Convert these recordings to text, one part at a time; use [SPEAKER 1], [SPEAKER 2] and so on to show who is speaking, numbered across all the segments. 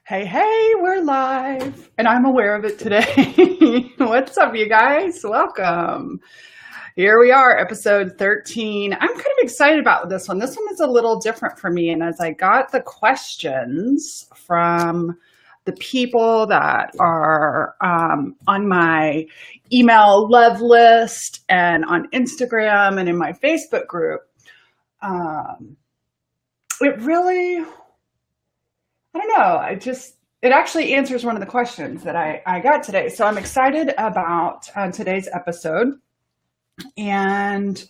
[SPEAKER 1] Hey, hey, we're live, and I'm aware of it today. What's up, you guys? Welcome. Here we are, episode 13. I'm kind of excited about this one. This one is a little different for me, and as I got the questions from the people that are on my email love list and on Instagram and in my Facebook group, it really... I don't know. It actually answers one of the questions that I got today. So I'm excited about today's episode. And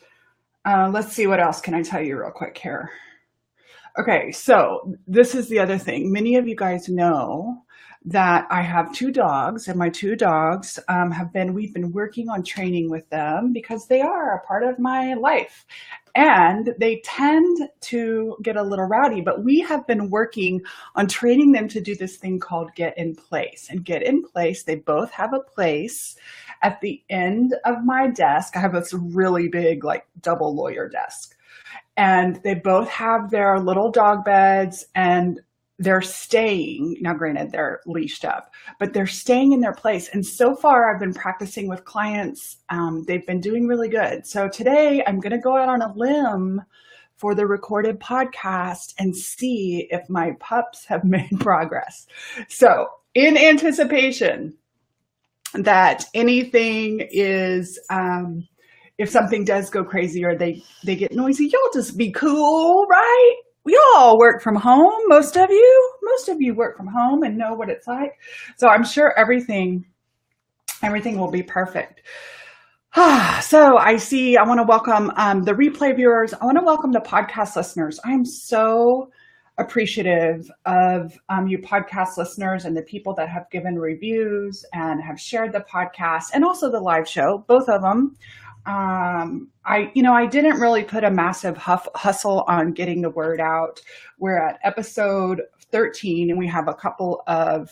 [SPEAKER 1] let's see, what else can I tell you real quick here? Okay, so this is the other thing. Many of you guys know that I have two dogs, and my two dogs we've been working on training with them because they are a part of my life. And they tend to get a little rowdy, but we have been working on training them to do this thing called get in place. And get in place, they both have a place at the end of my desk. I have this really big, like double lawyer desk. And they both have their little dog beds, and they're staying, now granted they're leashed up, but they're staying in their place. And so far I've been practicing with clients. They've been doing really good. So today I'm going to go out on a limb for the recorded podcast and see if my pups have made progress. So in anticipation that anything is, if something does go crazy or they get noisy, y'all just be cool, right? We all work from home. Most of you work from home and know what it's like. So I'm sure everything will be perfect. So I want to welcome the replay viewers. I want to welcome the podcast listeners. I'm so appreciative of you podcast listeners and the people that have given reviews and have shared the podcast and also the live show, both of them. I didn't really put a massive hustle on getting the word out. We're at episode 13 and we have a couple of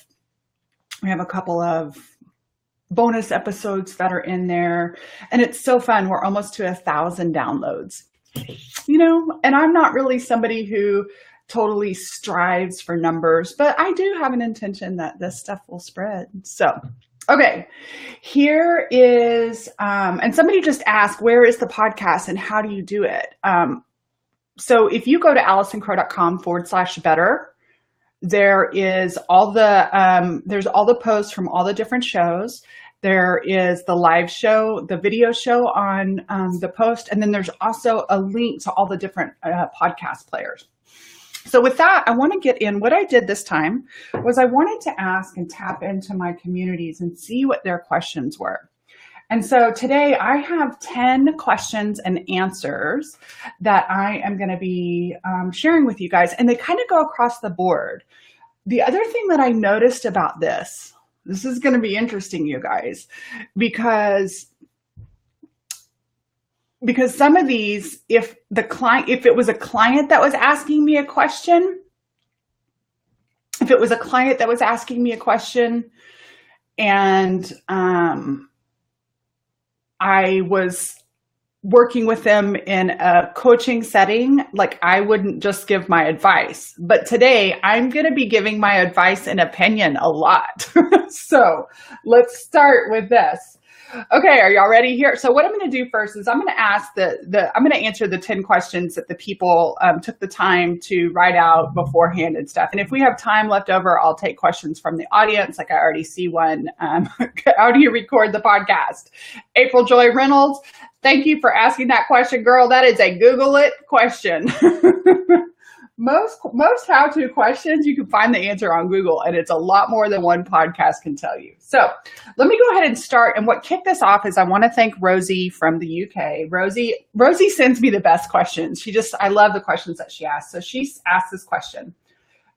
[SPEAKER 1] bonus episodes that are in there, and it's so fun. We're almost to 1,000 downloads, and I'm not really somebody who totally strives for numbers, but I do have an intention that this stuff will spread. So okay, here is, and somebody just asked, where is the podcast and how do you do it? So if you go to allisoncrow.com/better, there is there's all the posts from all the different shows. There is the live show, the video show on the post, and then there's also a link to all the different podcast players. So with that, I want to get in. What I did this time was I wanted to ask and tap into my communities and see what their questions were. And so today I have 10 questions and answers that I am going to be sharing with you guys. And they kind of go across the board. The other thing that I noticed about this is going to be interesting, you guys, because some of these, if it was a client that was asking me a question, and I was working with them in a coaching setting, like I wouldn't just give my advice. But today I'm going to be giving my advice and opinion a lot. So let's start with this. Okay, are y'all ready here? So what I'm going to do first is I'm going to ask I'm going to answer the 10 questions that the people took the time to write out beforehand and stuff. And if we have time left over, I'll take questions from the audience. Like I already see one. How do you record the podcast? April Joy Reynolds, thank you for asking that question, girl. That is a Google it question. Most how-to questions, you can find the answer on Google, and it's a lot more than one podcast can tell you. So let me go ahead and start. And what kicked this off is I want to thank Rosie from the UK. Rosie sends me the best questions. I love the questions that she asks. So she asked this question.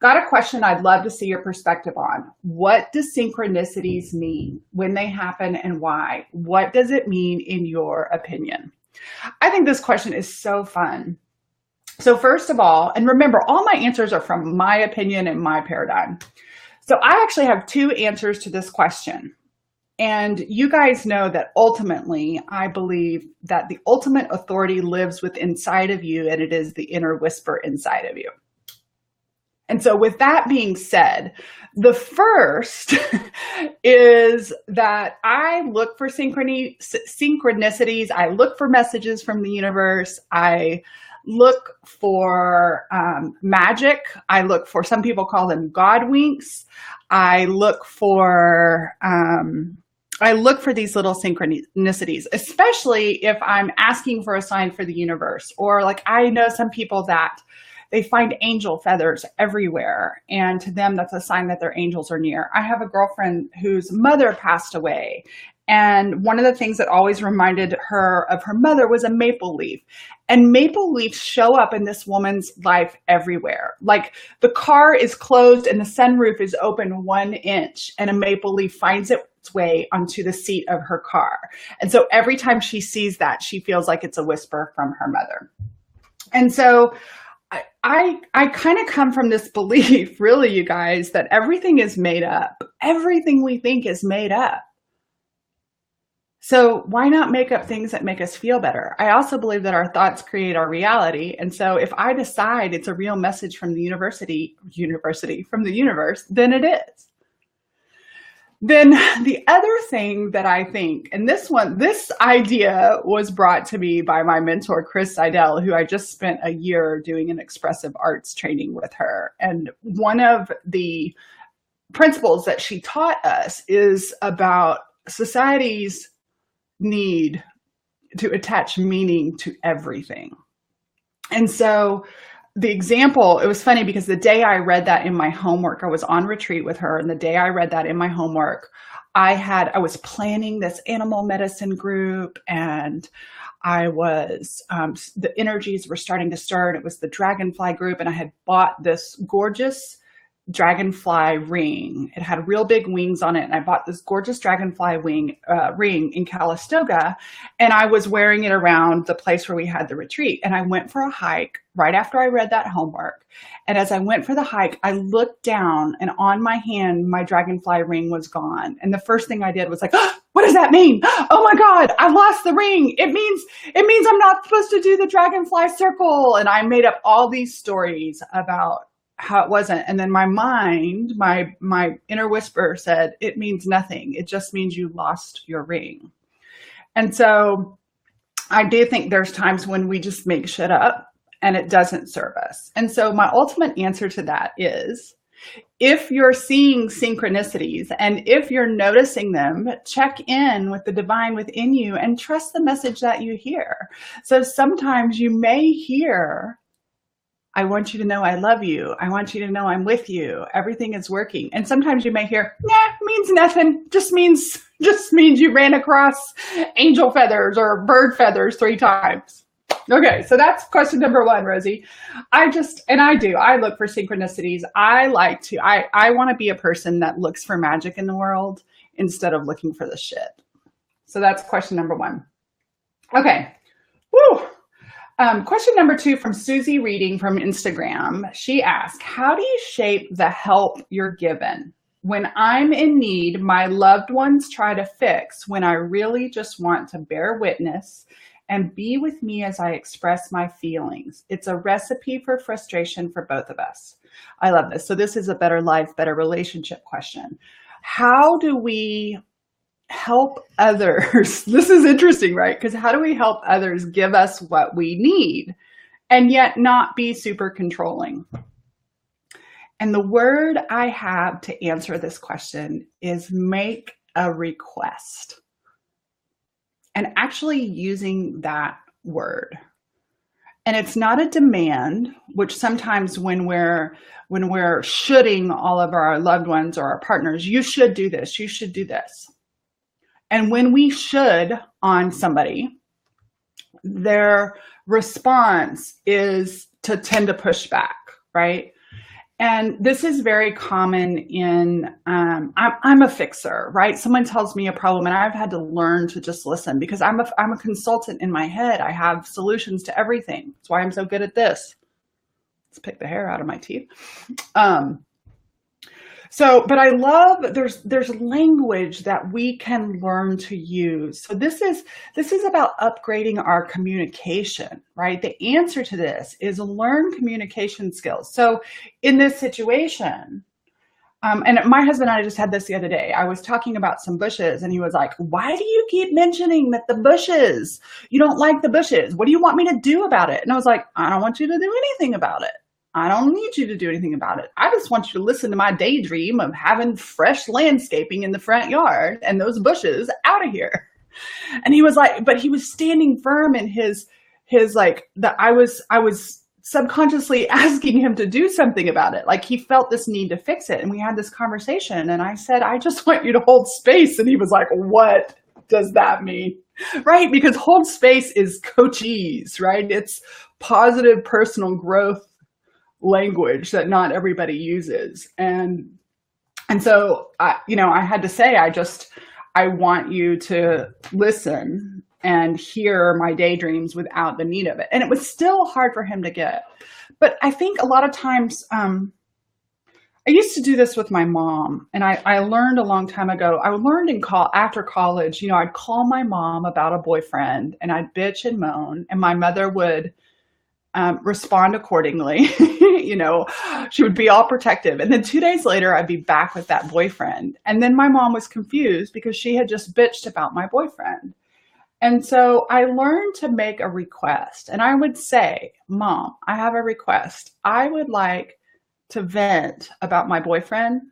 [SPEAKER 1] Got a question I'd love to see your perspective on. What do synchronicities mean, when they happen, and why? What does it mean in your opinion? I think this question is so fun. So first of all, and remember, all my answers are from my opinion and my paradigm. So I actually have two answers to this question. And you guys know that ultimately, I believe that the ultimate authority lives within inside of you, and it is the inner whisper inside of you. And so with that being said, the first is that I look for synchronicities. I look for messages from the universe. I look for magic. I look for, some people call them God winks. I look for these little synchronicities, especially if I'm asking for a sign for the universe, or like I know some people that they find angel feathers everywhere, and to them, that's a sign that their angels are near. I have a girlfriend whose mother passed away, and one of the things that always reminded her of her mother was a maple leaf. And maple leaves show up in this woman's life everywhere. Like the car is closed and the sunroof is open 1 inch, and a maple leaf finds its way onto the seat of her car. And so every time she sees that, she feels like it's a whisper from her mother. And so I kind of come from this belief, really, you guys, that everything is made up. Everything we think is made up. So why not make up things that make us feel better? I also believe that our thoughts create our reality. And so if I decide it's a real message from the from the universe, then it is. Then the other thing that I think, and this idea was brought to me by my mentor, Chris Seidel, who I just spent a year doing an expressive arts training with her. And one of the principles that she taught us is about society's need to attach meaning to everything. And so the example, it was funny because the day I read that in my homework, I was on retreat with her, and the day I read that in my homework, I was planning this animal medicine group, and I was, the energies were starting to stir, and it was the dragonfly group, and I had bought this gorgeous dragonfly ring. It had real big wings on it, and I bought this gorgeous dragonfly ring in Calistoga, and I was wearing it around the place where we had the retreat. And I went for a hike right after I read that homework. And as I went for the hike, I looked down, and on my hand, my dragonfly ring was gone. And the first thing I did was like, oh, what does that mean? Oh my God, I lost the ring. It means I'm not supposed to do the dragonfly circle. And I made up all these stories about how it wasn't. And then my mind, my inner whisper said, it means nothing. It just means you lost your ring. And so I do think there's times when we just make shit up and it doesn't serve us. And so my ultimate answer to that is, if you're seeing synchronicities and if you're noticing them, check in with the divine within you and trust the message that you hear. So sometimes you may hear, I want you to know I love you. I want you to know I'm with you. Everything is working. And sometimes you may hear, nah, means nothing. Just means you ran across angel feathers or bird feathers 3 times. Okay, so that's question number 1, Rosie. I look for synchronicities. I want to be a person that looks for magic in the world instead of looking for the shit. So that's question number 1. Okay. Woo. Question number 2 from Susie Reading from Instagram. She asked, how do you shape the help you're given? When I'm in need, my loved ones try to fix when I really just want to bear witness and be with me as I express my feelings. It's a recipe for frustration for both of us. I love this. So this is a better life, better relationship question. How do we help others? This is interesting, right? Because how do we help others give us what we need and yet not be super controlling? And the word I have to answer this question is make a request. And actually using that word. And it's not a demand, which sometimes when we're shoulding all of our loved ones or our partners, you should do this, you should do this. And when we should on somebody, their response is to tend to push back, right? And this is very common in, I'm a fixer, right? Someone tells me a problem and I've had to learn to just listen because I'm a consultant in my head. I have solutions to everything. That's why I'm so good at this. Let's pick the hair out of my teeth. So, but I love there's language that we can learn to use. So this is about upgrading our communication, right? The answer to this is learn communication skills. So in this situation, and my husband and I just had this the other day. I was talking about some bushes and he was like, why do you keep mentioning that the bushes, you don't like the bushes? What do you want me to do about it? And I was like, I don't want you to do anything about it. I don't need you to do anything about it. I just want you to listen to my daydream of having fresh landscaping in the front yard and those bushes out of here. And he was like, but he was standing firm in his like that I was subconsciously asking him to do something about it. Like he felt this need to fix it. And we had this conversation and I said, I just want you to hold space. And he was like, what does that mean? Right? Because hold space is coachese, right? It's positive personal growth language that not everybody uses. And so I had to say, I want you to listen and hear my daydreams without the need of it. And it was still hard for him to get. But I think a lot of times, I used to do this with my mom, and I learned a long time ago. I learned after college, I'd call my mom about a boyfriend and I'd bitch and moan, and my mother would respond accordingly. She would be all protective. And then 2 days later, I'd be back with that boyfriend. And then my mom was confused because she had just bitched about my boyfriend. And so I learned to make a request. And I would say, Mom, I have a request. I would like to vent about my boyfriend.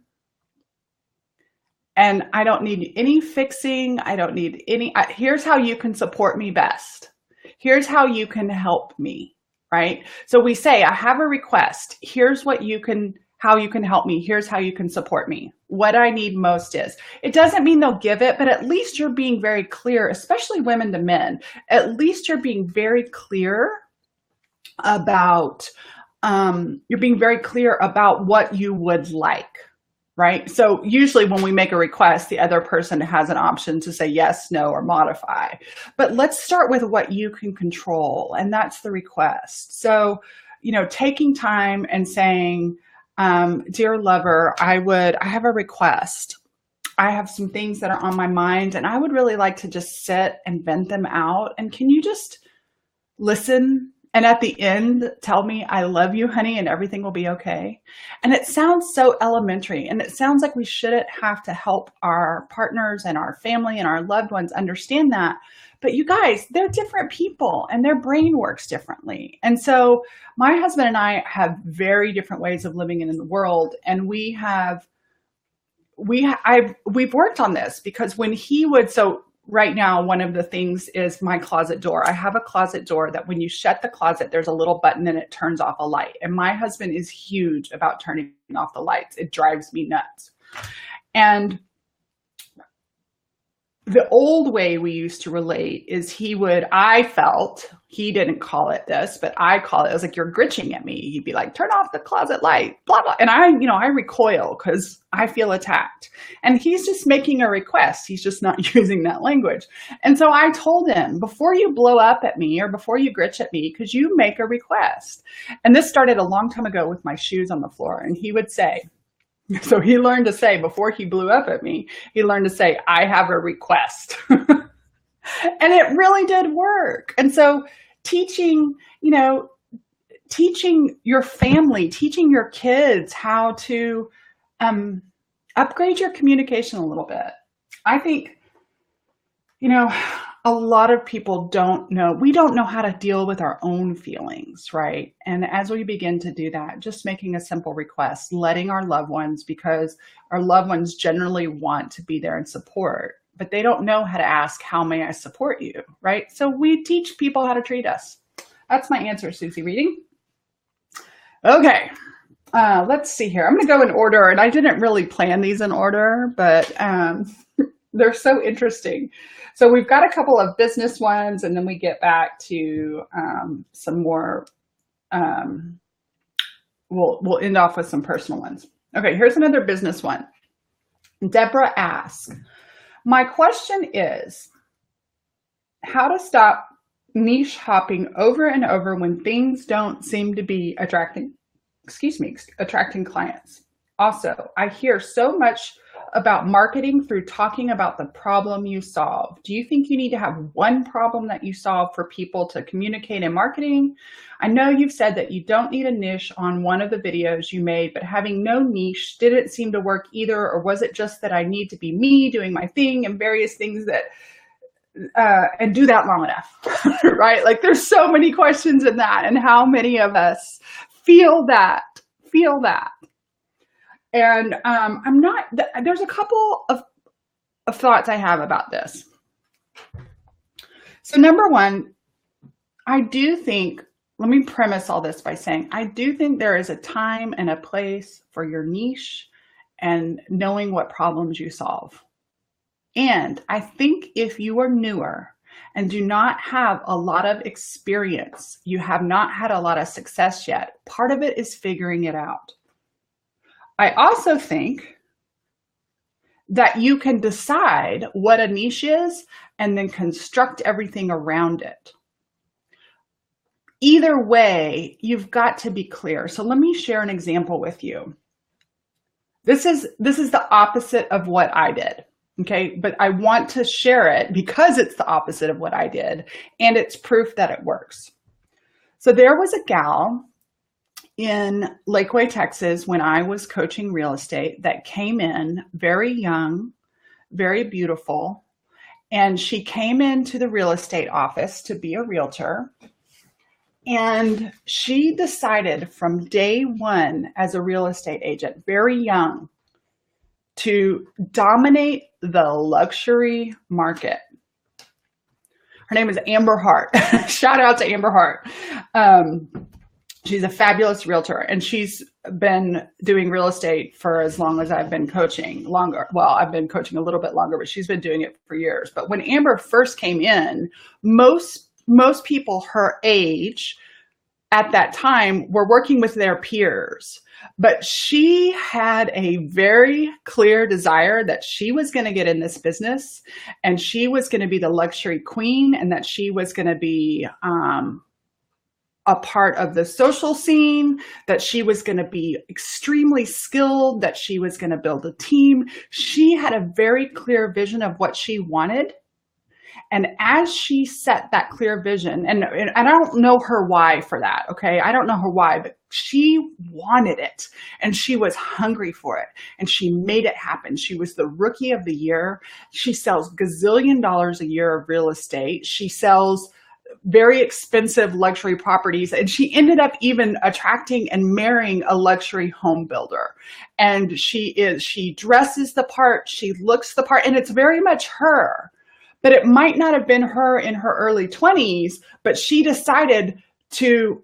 [SPEAKER 1] And I don't need any fixing. I don't need here's how you can support me best. Here's how you can help me. Right? So we say, I have a request. Here's how you can help me. Here's how you can support me. What I need most is. It doesn't mean they'll give it, but at least you're being very clear, especially women to men. At least you're being very clear about what you would like. Right? So usually when we make a request, the other person has an option to say yes, no, or modify. But let's start with what you can control, and that's the request. So, taking time and saying, dear lover, I have a request. I have some things that are on my mind, and I would really like to just sit and vent them out. And can you just listen? And at the end, tell me, I love you, honey, and everything will be okay. And it sounds so elementary. And it sounds like we shouldn't have to help our partners and our family and our loved ones understand that. But you guys, they're different people and their brain works differently. And so my husband and I have very different ways of living in the world. And we've worked on this because when he would, so right now, one of the things is my closet door. I have a closet door that when you shut the closet, there's a little button and it turns off a light. And my husband is huge about turning off the lights. It drives me nuts. And the old way we used to relate is I felt, he didn't call it this, but I call it, I was like, you're gritching at me. He'd be like, turn off the closet light, blah, blah. And I recoil because I feel attacked. And he's just making a request. He's just not using that language. And so I told him, before you blow up at me or before you gritch at me, because you make a request. And this started a long time ago with my shoes on the floor. And he would say, so he learned to say, before he blew up at me, he learned to say, I have a request. And it really did work. And so teaching your family, teaching your kids how to upgrade your communication a little bit. I think, a lot of people we don't know how to deal with our own feelings, right? And as we begin to do that, just making a simple request, letting our loved ones, because our loved ones generally want to be there and support, but they don't know how to ask, how may I support you, right? So we teach people how to treat us. That's my answer, Susie Reading. Okay, let's see here. I'm going to go in order, and I didn't really plan these in order, but they're so interesting. So we've got a couple of business ones, and then we get back to some more. We'll end off with some personal ones. Okay, here's another business one. Deborah asks, my question is how to stop niche hopping over and over when things don't seem to be attracting clients. Also, I hear so much about marketing through talking about the problem you solve. Do you think you need to have one problem that you solve for people to communicate in marketing? I know you've said that you don't need a niche on one of the videos you made, but having no niche didn't seem to work either. Or was it just that I need to be me doing my thing and various things that and do that long enough, right? Like there's so many questions in that, and how many of us feel that. And there's a couple of thoughts I have about this. So number one, let me premise all this by saying, I do think there is a time and a place for your niche and knowing what problems you solve. And I think if you are newer and do not have a lot of experience, you have not had a lot of success yet, part of it is figuring it out. I also think that you can decide what a niche is and then construct everything around it. Either way, you've got to be clear. So let me share an example with you. This is the opposite of what I did. Okay, but I want to share it because it's the opposite of what I did, and it's proof that it works. So there was a gal in Lakeway, Texas, when I was coaching real estate that came in very young, very beautiful, and she came into the real estate office to be a realtor. And she decided from day one as a real estate agent, very young, to dominate the luxury market. Her name is Amber Hart. Shout out to Amber Hart. She's a fabulous realtor, and she's been doing real estate for as long as I've been coaching. Longer. Well, I've been coaching a little bit longer, but she's been doing it for years. But when Amber first came in, most people her age at that time were working with their peers. But she had a very clear desire that she was going to get in this business, and she was going to be the luxury queen, and that she was going to be a part of the social scene, that she was going to be extremely skilled, that she was going to build a team. She had a very clear vision of what she wanted. And as she set that clear vision, and I don't know her why for that, okay? I don't know her why, but she wanted it, and she was hungry for it, and she made it happen. She was the rookie of the year. She sells gazillion dollars a year of real estate. She sells very expensive luxury properties, and she ended up even attracting and marrying a luxury home builder. And she dresses the part, she looks the part, and it's very much her. But it might not have been her in her early 20s, but she decided to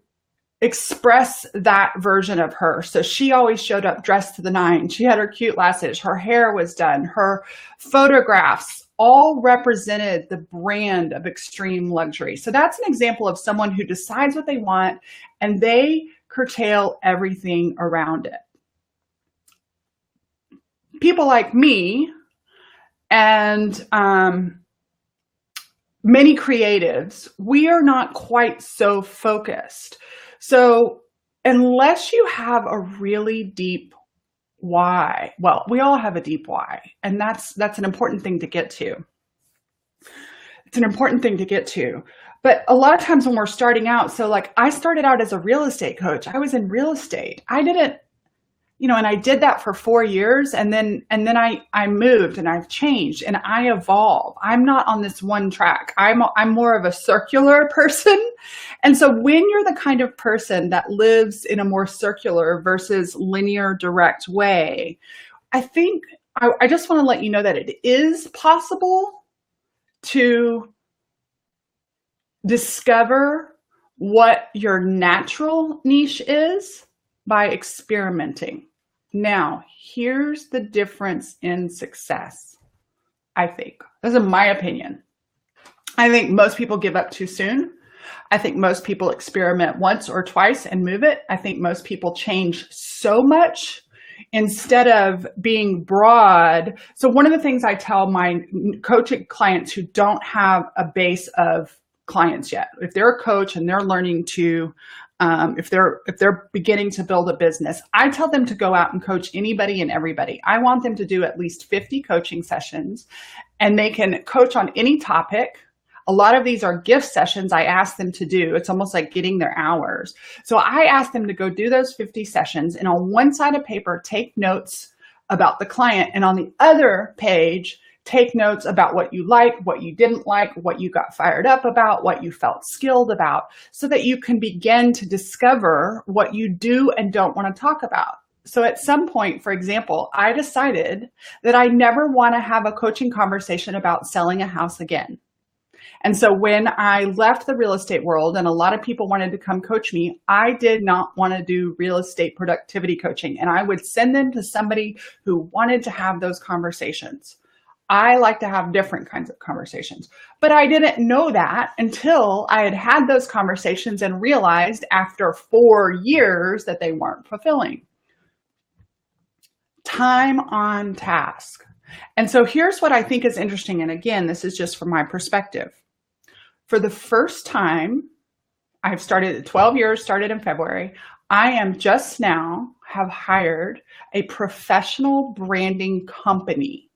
[SPEAKER 1] express that version of her. So she always showed up dressed to the nines. She had her cute lashes, her hair was done, her photographs all represented the brand of extreme luxury. So that's an example of someone who decides what they want and they curtail everything around it. People like me and many creatives, we are not quite so focused. So unless you have a really deep why, well, we all have a deep why, and that's an important thing to get to. It's an important thing to get to. But a lot of times when we're starting out, so like I started out as a real estate coach. I was in real estate. I didn't, and I did that for 4 years, and then I moved and I've changed and I evolve. I'm not on this one track. I'm more of a circular person. And so when you're the kind of person that lives in a more circular versus linear direct way, I think I just want to let you know that it is possible to discover what your natural niche is by experimenting. Now, here's the difference in success, I think. This is my opinion. I think most people give up too soon. I think most people experiment once or twice and move it. I think most people change so much instead of being broad. So one of the things I tell my coaching clients who don't have a base of clients yet, if they're a coach and they're learning to if they're beginning to build a business, I tell them to go out and coach anybody and everybody. I want them to do at least 50 coaching sessions, and they can coach on any topic. A lot of these are gift sessions I ask them to do. It's almost like getting their hours. So I ask them to go do those 50 sessions, and on one side of paper, take notes about the client, and on the other page, take notes about what you liked, what you didn't like, what you got fired up about, what you felt skilled about, so that you can begin to discover what you do and don't want to talk about. So at some point, for example, I decided that I never want to have a coaching conversation about selling a house again. And so when I left the real estate world and a lot of people wanted to come coach me, I did not want to do real estate productivity coaching. And I would send them to somebody who wanted to have those conversations. I like to have different kinds of conversations, but I didn't know that until I had had those conversations and realized after 4 years that they weren't fulfilling. Time on task. And so here's what I think is interesting. And again, this is just from my perspective. For the first time, I've started at 12 years, started in February. I am just now have hired a professional branding company.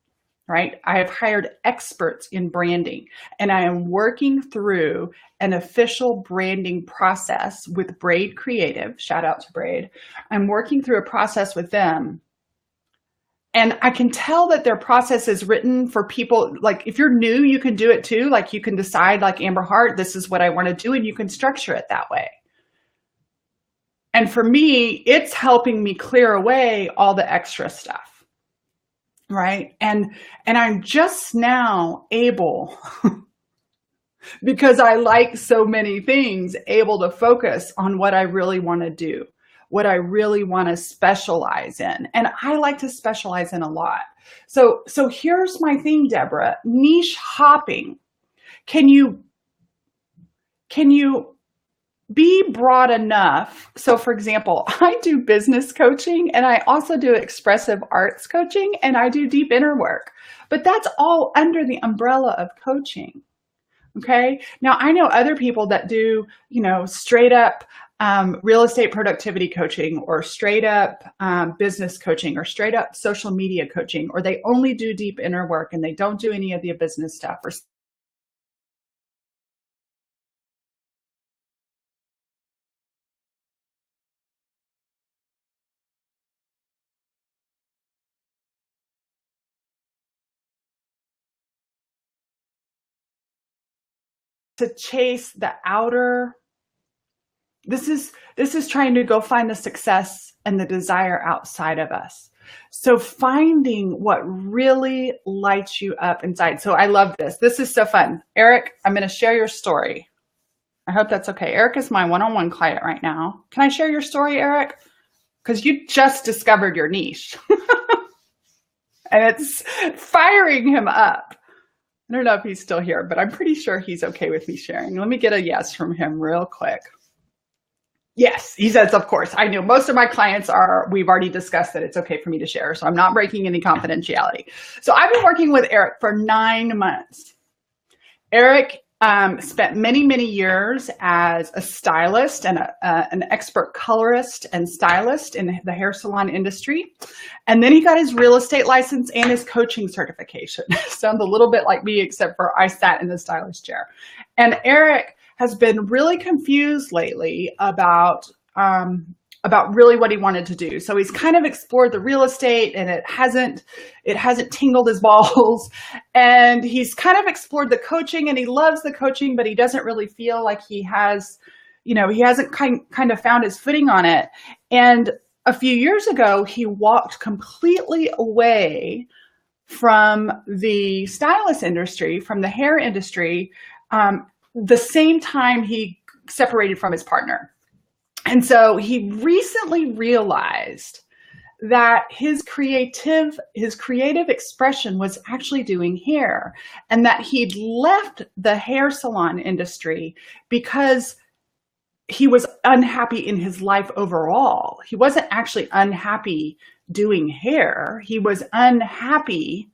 [SPEAKER 1] Right? I have hired experts in branding, and I am working through an official branding process with Braid Creative. Shout out to Braid. I'm working through a process with them. And I can tell that their process is written for people, like if you're new, you can do it too. Like you can decide, like Amber Hart, this is what I want to do, and you can structure it that way. And for me, it's helping me clear away all the extra stuff. Right. And I'm just now able, because I like so many things, able to focus on what I really want to do, what I really want to specialize in. And I like to specialize in a lot. So here's my thing, Deborah, niche hopping. Can you be broad enough? So for example, I do business coaching, and I also do expressive arts coaching, and I do deep inner work, but that's all under the umbrella of coaching. Okay. Now I know other people that do, straight up real estate productivity coaching, or straight up business coaching, or straight up social media coaching, or they only do deep inner work and they don't do any of the business stuff, or to chase the outer. This is trying to go find the success and the desire outside of us. So finding what really lights you up inside. So I love this. This is so fun. Eric, I'm going to share your story. I hope that's okay. Eric is my one-on-one client right now. Can I share your story, Eric? Because you just discovered your niche. And it's firing him up. I don't know if he's still here, but I'm pretty sure he's okay with me sharing. Let me get a yes from him real quick. Yes, he says, of course. I know most of my clients we've already discussed that it's okay for me to share, so I'm not breaking any confidentiality. So I've been working with Eric for 9 months. Eric spent many, many years as a stylist and an expert colorist and stylist in the hair salon industry. And then he got his real estate license and his coaching certification. Sounds a little bit like me, except for I sat in the stylist chair. And Eric has been really confused lately about really what he wanted to do. So he's kind of explored the real estate, and it hasn't tingled his balls. And he's kind of explored the coaching, and he loves the coaching, but he doesn't really feel like he has, he hasn't kind of found his footing on it. And a few years ago, he walked completely away from the stylist industry, from the hair industry, the same time he separated from his partner. And so he recently realized that his creative expression was actually doing hair, and that he'd left the hair salon industry because he was unhappy in his life overall. He wasn't actually unhappy doing hair. He was unhappy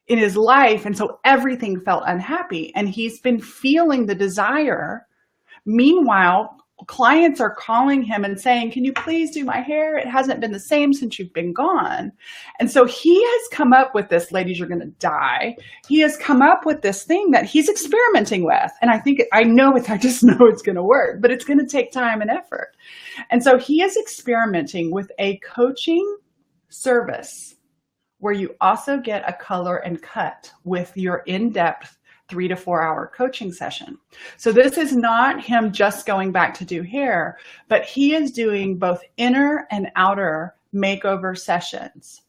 [SPEAKER 1] in his life. And so everything felt unhappy, and he's been feeling the desire. Meanwhile, clients are calling him and saying, can you please do my hair? It hasn't been the same since you've been gone. And so he has come up with this, ladies, you're going to die. He has come up with this thing that he's experimenting with. And I just know it's going to work, but it's going to take time and effort. And so he is experimenting with a coaching service where you also get a color and cut with your in-depth 3 to 4 hour coaching session. So this is not him just going back to do hair, but he is doing both inner and outer makeover sessions.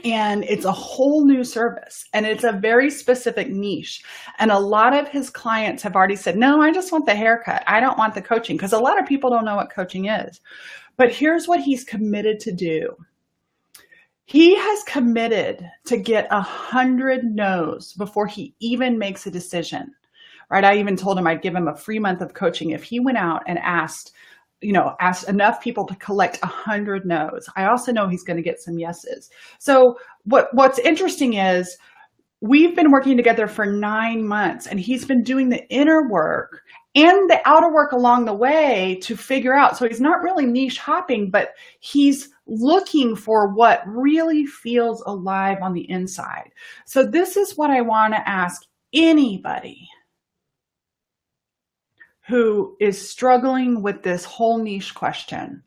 [SPEAKER 1] And it's a whole new service, and it's a very specific niche. And a lot of his clients have already said, no, I just want the haircut. I don't want the coaching, because a lot of people don't know what coaching is. But here's what he's committed to do. He has committed to get 100 no's before he even makes a decision, right? I even told him I'd give him a free month of coaching if he went out and asked enough people to collect 100 no's. I also know he's going to get some yeses. So what's interesting is we've been working together for 9 months, and he's been doing the inner work and the outer work along the way to figure out. So he's not really niche hopping, but he's looking for what really feels alive on the inside. So this is what I want to ask anybody who is struggling with this whole niche question.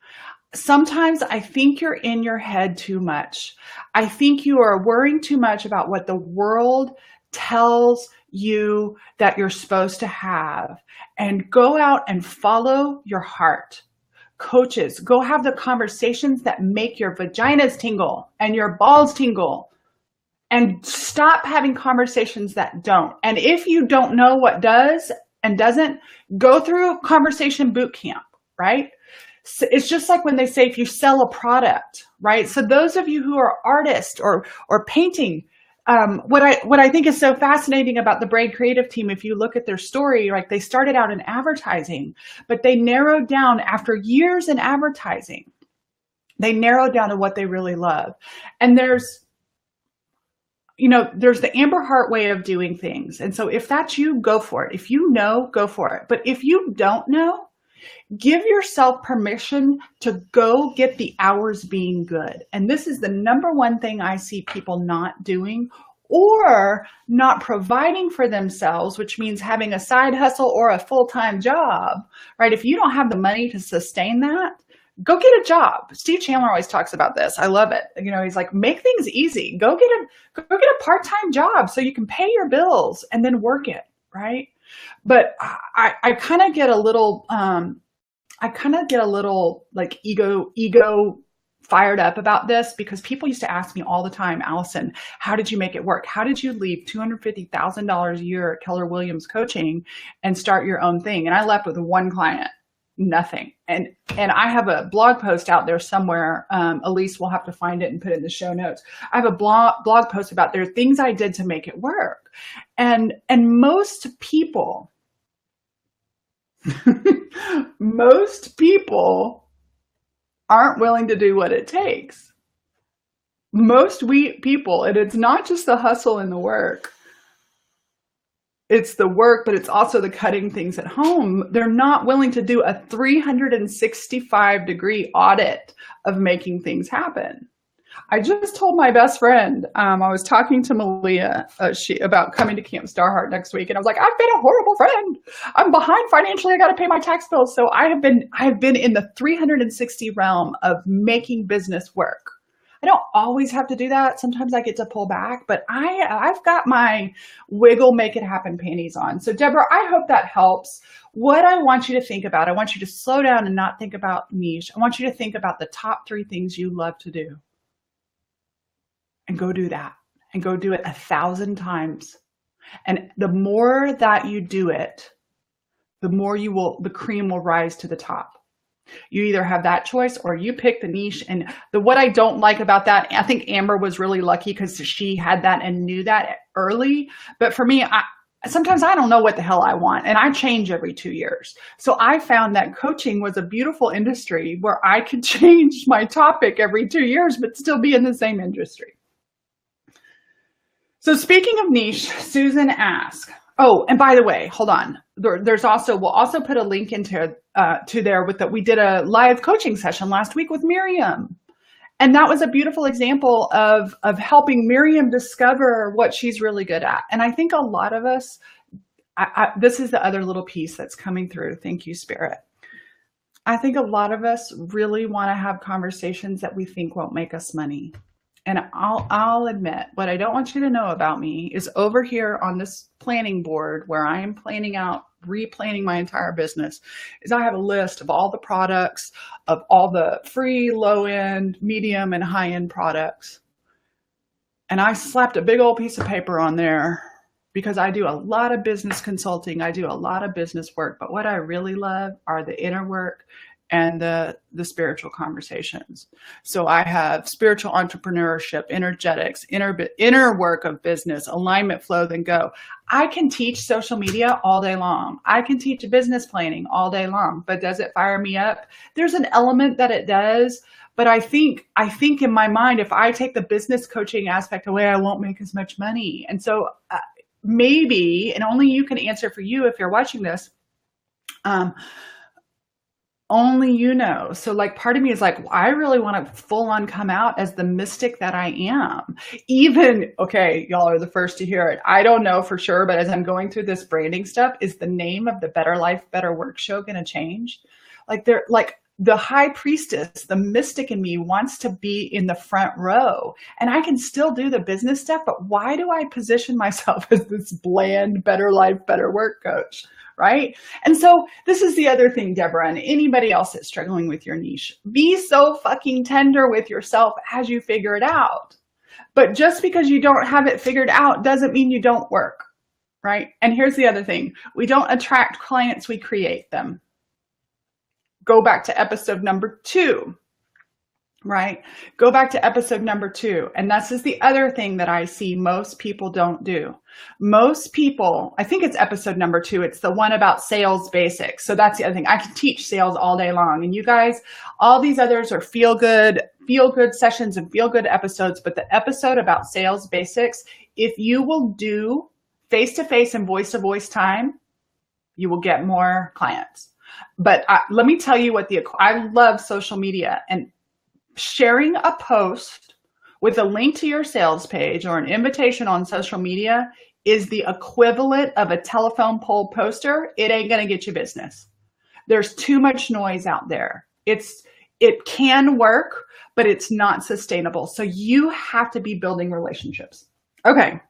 [SPEAKER 1] Sometimes I think you're in your head too much. I think you are worrying too much about what the world tells you that you're supposed to have, and go out and follow your heart. Coaches, go have the conversations that make your vaginas tingle and your balls tingle, and stop having conversations that don't. And if you don't know what does and doesn't, go through conversation boot camp, right? So it's just like when they say, if you sell a product, right? So those of you who are artists or painting, what I think is so fascinating about the Braid Creative team, if you look at their story, like they started out in advertising, but they narrowed down after years in advertising. They narrowed down to what they really love. And there's the Amber Heart way of doing things. And so if that's you, go for it. If you know, go for it. But if you don't know, give yourself permission to go get the hours being good. And this is the number one thing I see people not doing, or not providing for themselves, which means having a side hustle or a full-time job, right? If you don't have the money to sustain that, go get a job. Steve Chandler always talks about this. I love it. He's like, make things easy. Go get a part-time job so you can pay your bills and then work it, right? But I kind of get a little like ego fired up about this, because people used to ask me all the time, Allison, how did you make it work? How did you leave $250,000 a year at Keller Williams coaching and start your own thing? And I left with one client, nothing. And I have a blog post out there somewhere. Elise will have to find it and put it in the show notes. I have a blog post about there are things I did to make it work. And most people, most people aren't willing to do what it takes. Most people, and it's not just the hustle and the work. It's the work, but it's also the cutting things at home. They're not willing to do a 365-degree audit of making things happen. I just told my best friend, I was talking to Malia about coming to Camp Starheart next week. And I was like, I've been a horrible friend. I'm behind financially. I got to pay my tax bills. So I have been in the 360 realm of making business work. I don't always have to do that. Sometimes I get to pull back, but I've got my wiggle, make it happen panties on. So Deborah, I hope that helps. What I want you to think about, I want you to slow down and not think about niche. I want you to think about the top 3 things you love to do. And go do that, and go do it 1,000 times. And the more that you do it, the more the cream will rise to the top. You either have that choice or you pick the niche. And what I don't like about that, I think Amber was really lucky because she had that and knew that early. But for me, sometimes I don't know what the hell I want, and I change every 2 years. So I found that coaching was a beautiful industry where I could change my topic every 2 years, but still be in the same industry. So speaking of niche, Susan asked, oh, and by the way, hold on. we'll also put a link into to there with that. We did a live coaching session last week with Miriam. And that was a beautiful example of helping Miriam discover what she's really good at. And I think a lot of us, this is the other little piece that's coming through. Thank you, Spirit. I think a lot of us really want to have conversations that we think won't make us money. And I'll admit, what I don't want you to know about me is over here on this planning board where I am replanning my entire business, is I have a list of all the products, of all the free, low end, medium, and high end products. And I slapped a big old piece of paper on there because I do a lot of business consulting. I do a lot of business work, but what I really love are the inner work and the spiritual conversations. So I have spiritual entrepreneurship, energetics, inner work of business, alignment, flow, then go. I can teach social media all day long. I can teach business planning all day long, but does it fire me up? There's an element that it does, but I think in my mind, if I take the business coaching aspect away, I won't make as much money. And so maybe, and only you can answer for you if you're watching this, only you know. So like part of me is like, I really want to full on come out as the mystic that I am. Even, okay, y'all are the first to hear it. I don't know for sure, but as I'm going through this branding stuff, is the name of the Better Life, Better Work show going to change? Like the high priestess, the mystic in me wants to be in the front row, and I can still do the business stuff, but why do I position myself as this bland, better life, better work coach? Right? And so this is the other thing, Deborah, and anybody else that's struggling with your niche. Be so fucking tender with yourself as you figure it out. But just because you don't have it figured out doesn't mean you don't work, right? And here's the other thing. We don't attract clients, we create them. Go back to episode number 2. Right? Go back to episode number 2. And this is the other thing that I see most people don't do. Most people, I think it's episode number 2. It's the one about sales basics. So that's the other thing. I can teach sales all day long. And you guys, all these others are feel good sessions and feel good episodes. But the episode about sales basics, if you will do face-to-face and voice-to-voice time, you will get more clients. But let me tell you I love social media, and sharing a post with a link to your sales page or an invitation on social media is the equivalent of a telephone pole poster. It ain't going to get you business. There's too much noise out there. It can work, but it's not sustainable. So you have to be building relationships. Okay.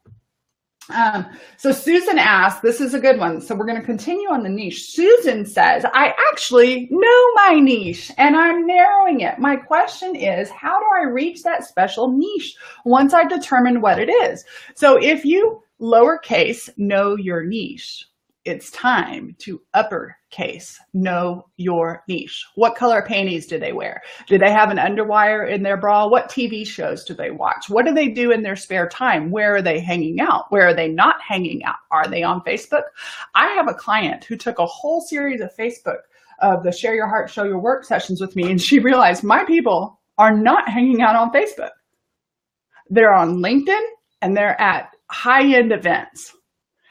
[SPEAKER 1] So Susan asked, this is a good one. So we're going to continue on the niche. Susan says, I actually know my niche and I'm narrowing it. My question is, how do I reach that special niche once I've determined what it is? So if you lowercase know your niche, it's time to uppercase know your niche. What color panties do they wear? Do they have an underwire in their bra? What TV shows do they watch? What do they do in their spare time? Where are they hanging out? Where are they not hanging out? Are they on Facebook? I have a client who took a whole series of Facebook of the Share Your Heart, Show Your Work sessions with me, and she realized my people are not hanging out on Facebook. They're on LinkedIn and they're at high-end events.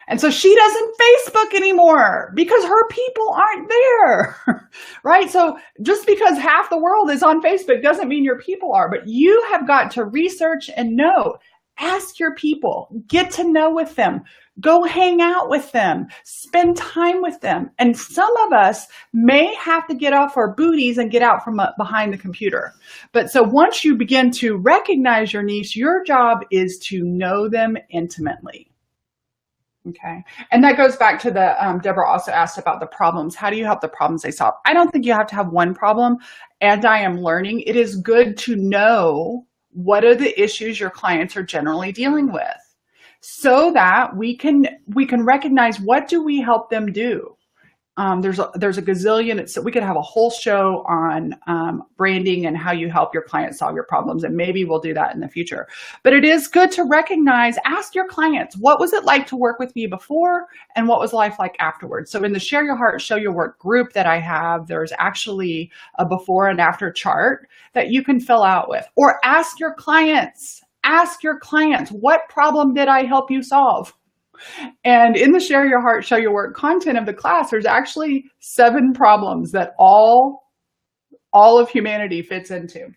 [SPEAKER 1] And so she doesn't Facebook anymore because her people aren't there, right? So just because half the world is on Facebook doesn't mean your people are, but you have got to research and know. Ask your people, get to know with them, go hang out with them, spend time with them. And some of us may have to get off our booties and get out from behind the computer. But so once you begin to recognize your niche, your job is to know them intimately. Okay. And that goes back to the, Deborah also asked about the problems. How do you help the problems they solve? I don't think you have to have one problem, and I am learning. It is good to know what are the issues your clients are generally dealing with so that we can recognize what do we help them do. There's a gazillion, so we could have a whole show on branding and how you help your clients solve your problems, and maybe we'll do that in the future. But it is good to recognize, ask your clients, what was it like to work with me before and what was life like afterwards? So in the Share Your Heart, Show Your Work group that I have, there's actually a before and after chart that you can fill out with. Or ask your clients, what problem did I help you solve? And in the Share Your Heart, Show Your Work content of the class, there's actually 7 problems that all of humanity fits into.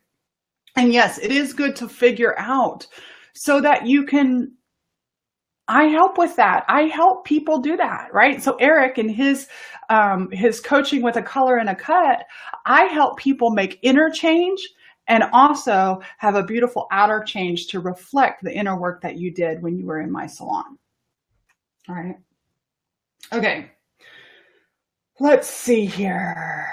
[SPEAKER 1] And yes, it is good to figure out so that you can, I help with that. I help people do that, right? So Eric and his coaching with a color and a cut, I help people make inner change and also have a beautiful outer change to reflect the inner work that you did when you were in my salon. All right. Okay. Let's see here.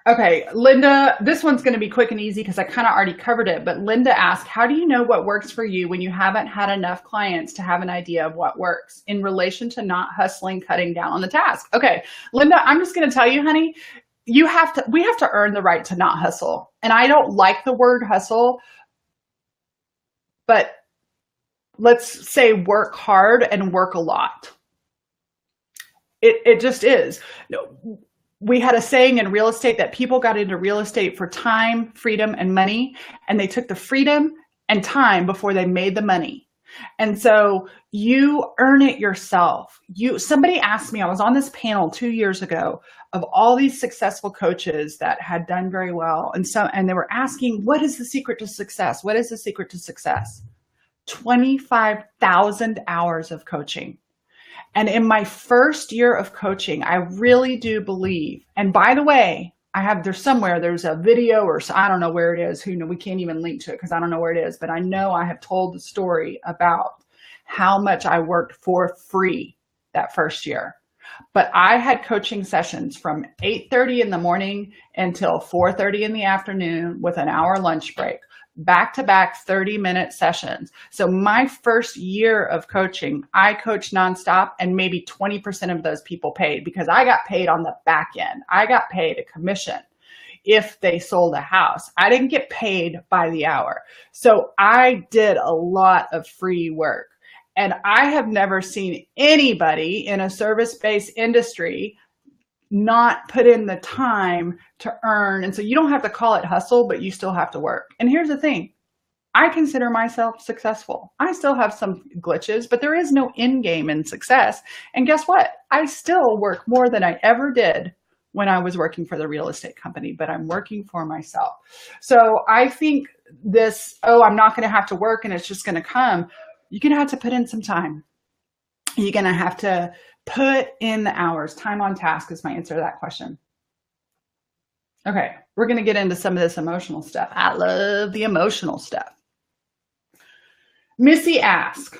[SPEAKER 1] Okay, Linda, this one's going to be quick and easy because I kind of already covered it. But Linda asked, how do you know what works for you when you haven't had enough clients to have an idea of what works in relation to not hustling, cutting down on the task? Okay, Linda, I'm just going to tell you, honey, we have to earn the right to not hustle. And I don't like the word hustle, but let's say work hard and work a lot. It just is. We had a saying in real estate that people got into real estate for time, freedom, and money, and they took the freedom and time before they made the money. And so you earn it yourself. Somebody asked me, I was on this panel 2 years ago of all these successful coaches that had done very well. And they were asking, what is the secret to success? What is the secret to success? 25,000 hours of coaching. And in my first year of coaching, I really do believe, and by the way, there's a video or I don't know where it is. We can't even link to it because I don't know where it is, but I know I have told the story about how much I worked for free that first year. But I had coaching sessions from 8:30 in the morning until 4:30 in the afternoon with an hour lunch break. Back-to-back 30-minute sessions. So my first year of coaching, I coached nonstop, and maybe 20% of those people paid because I got paid on the back end. I got paid a commission if they sold a house. I didn't get paid by the hour. So I did a lot of free work. And I have never seen anybody in a service-based industry not put in the time to earn. And so you don't have to call it hustle, but you still have to work. And here's the thing. I consider myself successful. I still have some glitches, but there is no end game in success. And guess what? I still work more than I ever did when I was working for the real estate company, but I'm working for myself. So I think this, I'm not going to have to work and it's just going to come. You're going to have to put in some time. You're going to have to put in the hours. Time on task is my answer to that question. Okay, we're going to get into some of this emotional stuff. I love the emotional stuff. Missy asks,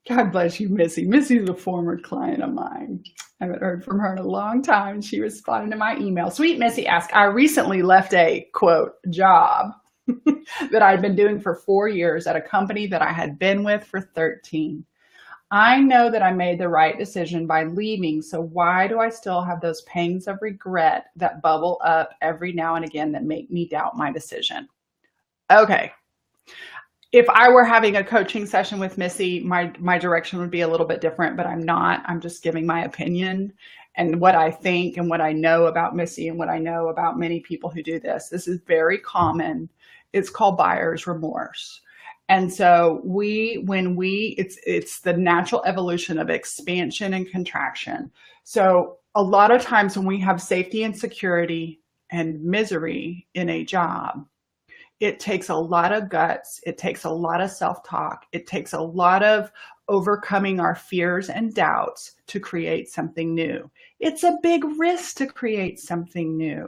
[SPEAKER 1] God bless you, Missy. Missy's a former client of mine. I haven't heard from her in a long time. She responded to my email. Sweet Missy asks, I recently left a, quote, job that I'd been doing for 4 years at a company that I had been with for 13. I know that I made the right decision by leaving, so why do I still have those pangs of regret that bubble up every now and again that make me doubt my decision? Okay. If I were having a coaching session with Missy, my direction would be a little bit different, but I'm not. I'm just giving my opinion and what I think and what I know about Missy and what I know about many people who do this. This is very common. It's called buyer's remorse. And so it's the natural evolution of expansion and contraction. So a lot of times when we have safety and security and misery in a job, it takes a lot of guts. It takes a lot of self-talk. It takes a lot of overcoming our fears and doubts to create something new. It's a big risk to create something new.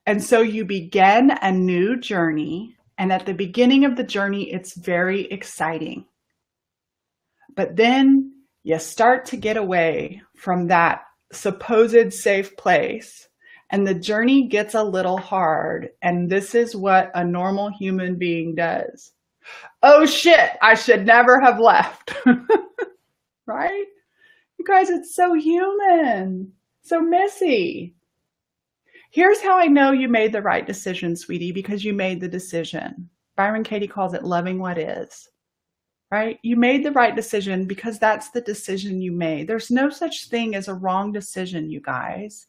[SPEAKER 1] And so you begin a new journey. And at the beginning of the journey, it's very exciting. But then you start to get away from that supposed safe place, and the journey gets a little hard. And this is what a normal human being does. Oh shit, I should never have left. Right? You guys, it's so human, so messy. Here's how I know you made the right decision, sweetie, because you made the decision. Byron Katie calls it loving what is, right? You made the right decision because that's the decision you made. There's no such thing as a wrong decision, you guys.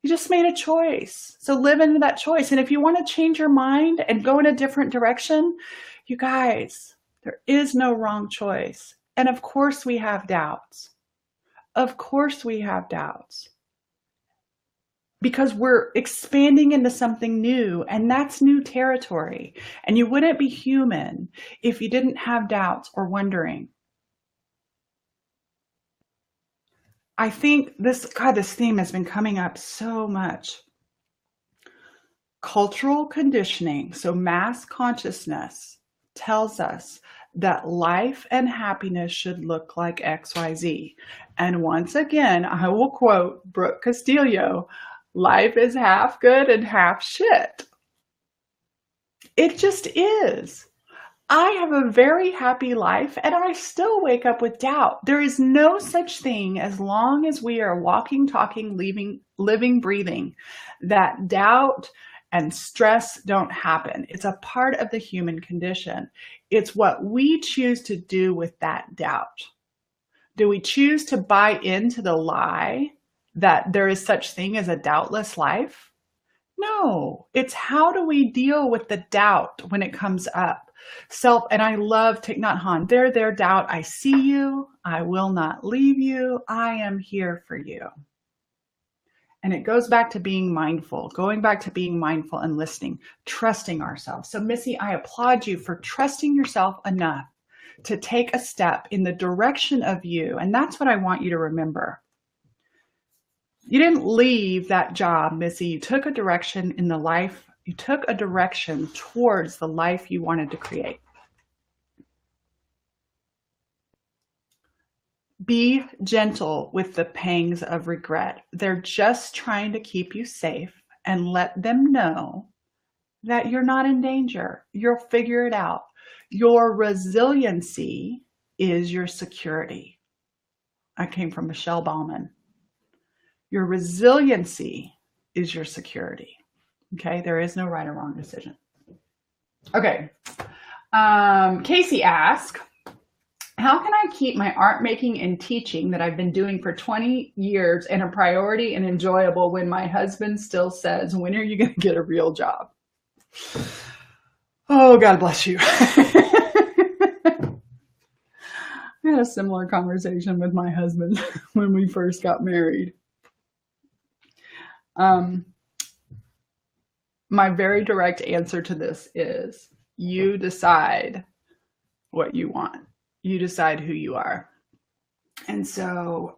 [SPEAKER 1] You just made a choice. So live into that choice. And if you want to change your mind and go in a different direction, you guys, There is no wrong choice. And of course we have doubts. Of course we have doubts. Because we're expanding into something new, and that's new territory. And you wouldn't be human if you didn't have doubts or wondering. I think this theme has been coming up so much. Cultural conditioning, so mass consciousness, tells us that life and happiness should look like XYZ. And once again, I will quote Brooke Castillo, life is half good and half shit. It just is. I have a very happy life and I still wake up with doubt. There is no such thing as long as we are walking, talking, living, breathing, that doubt and stress don't happen. It's a part of the human condition. It's what we choose to do with that doubt. Do we choose to buy into the lie that there is such thing as a doubtless life? No, it's how do we deal with the doubt when it comes up? And I love Thich Nhat Hanh. There, doubt. I see you. I will not leave you. I am here for you. And it goes back to being mindful, going back to being mindful and listening, trusting ourselves. So Missy, I applaud you for trusting yourself enough to take a step in the direction of you. And that's what I want you to remember. You didn't leave that job, Missy. You took a direction in the life. You took a direction towards the life you wanted to create. Be gentle with the pangs of regret. They're just trying to keep you safe, and let them know that you're not in danger. You'll figure it out. Your resiliency is your security. I came from Michelle Bauman. Your resiliency is your security. Okay, there is no right or wrong decision. Okay, Casey asked, how can I keep my art making and teaching that I've been doing for 20 years and a priority and enjoyable when my husband still says, when are you going to get a real job? Oh, God bless you. I had a similar conversation with my husband when we first got married. My very direct answer to this is you decide what you want. You decide who you are. And so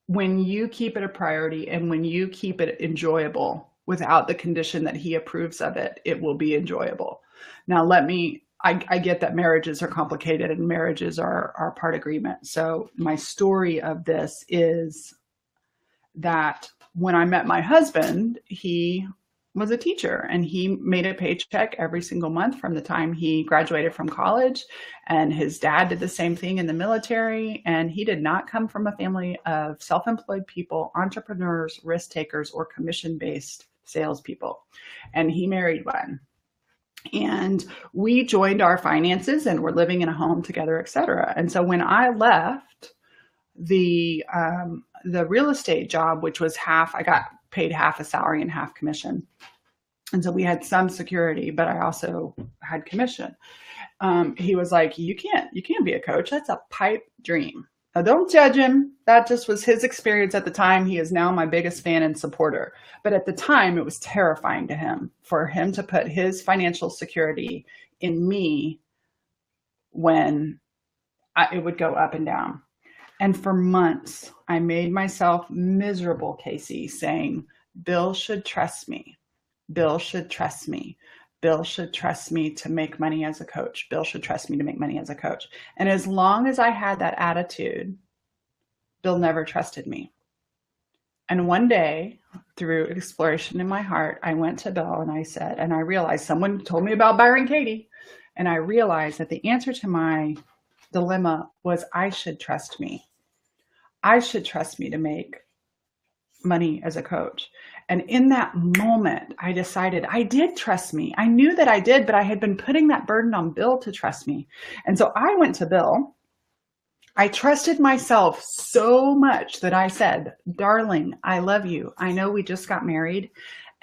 [SPEAKER 1] when you keep it a priority and when you keep it enjoyable without the condition that he approves of it, it will be enjoyable. Now, I get that marriages are complicated and marriages are part agreement. So my story of this is that when I met my husband, he was a teacher and he made a paycheck every single month from the time he graduated from college. And his dad did the same thing in the military. And he did not come from a family of self-employed people, entrepreneurs, risk takers, or commission-based salespeople. And he married one. And we joined our finances and we're living in a home together, et cetera. And so when I left the real estate job, which was I got paid half a salary and half commission. And so we had some security, but I also had commission. He was like, you can't be a coach. That's a pipe dream. Now, don't judge him. That just was his experience at the time. He is now my biggest fan and supporter. But at the time, it was terrifying to him for him to put his financial security in me when it would go up and down. And for months, I made myself miserable, Casey, saying, Bill should trust me. Bill should trust me. Bill should trust me to make money as a coach. Bill should trust me to make money as a coach. And as long as I had that attitude, Bill never trusted me. And one day, through exploration in my heart, I went to Bill and I said, and I realized someone told me about Byron Katie. And I realized that the answer to my dilemma was I should trust me. I should trust me to make money as a coach. And in that moment, I decided I did trust me. I knew that I did, but I had been putting that burden on Bill to trust me. And so I went to Bill. I trusted myself so much that I said, darling, I love you. I know we just got married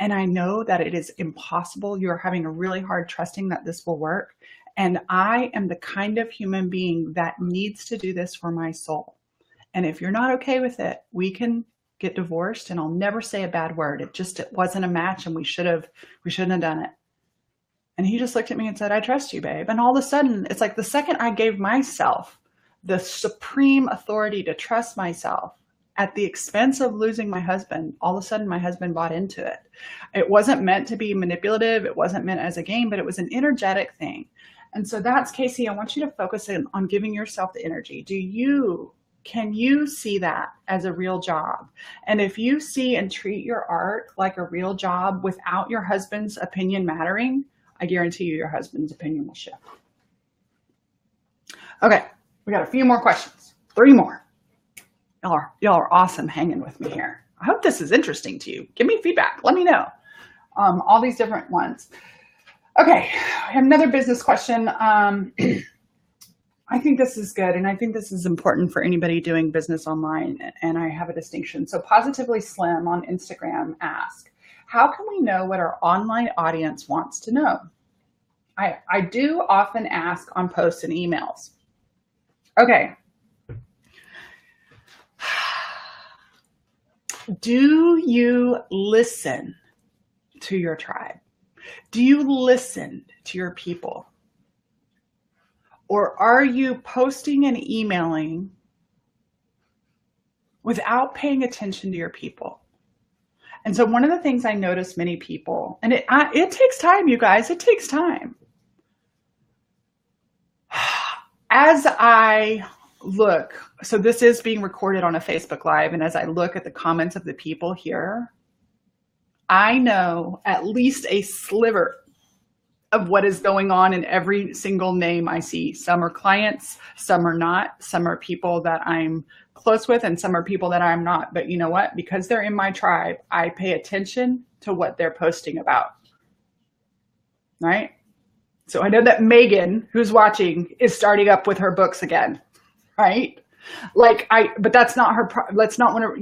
[SPEAKER 1] And I know that it is impossible. You're having a really hard trusting that this will work. And I am the kind of human being that needs to do this for my soul. And if you're not okay with it, we can get divorced and I'll never say a bad word. It wasn't a match and we shouldn't have done it. And he just looked at me and said, I trust you, babe. And all of a sudden, it's like the second I gave myself the supreme authority to trust myself at the expense of losing my husband, all of a sudden my husband bought into it. It wasn't meant to be manipulative. It wasn't meant as a game, but it was an energetic thing. And so that's, Casey, I want you to focus on giving yourself the energy. Can you see that as a real job? And if you see and treat your art like a real job without your husband's opinion mattering, I guarantee you your husband's opinion will shift. Okay, we got a few more questions. 3 more. Y'all are awesome hanging with me here. I hope this is interesting to you. Give me feedback. Let me know. All these different ones. Okay, I have another business question. I think this is good, and I think this is important for anybody doing business online, and I have a distinction. So Positively Slim on Instagram asked, how can we know what our online audience wants to know? I do often ask on posts and emails. Okay. Do you listen to your tribe? Do you listen to your people? Or are you posting and emailing without paying attention to your people? And so one of the things I notice many people, and it takes time, you guys, it takes time. As I look, so this is being recorded on a Facebook Live, and as I look at the comments of the people here, I know at least a sliver of what is going on in every single name I see. Some are clients, some are not, some are people that I'm close with, and some are people that I'm not. But you know what? Because they're in my tribe, I pay attention to what they're posting about, right? So I know that Megan, who's watching, is starting up with her books again, right? But that's not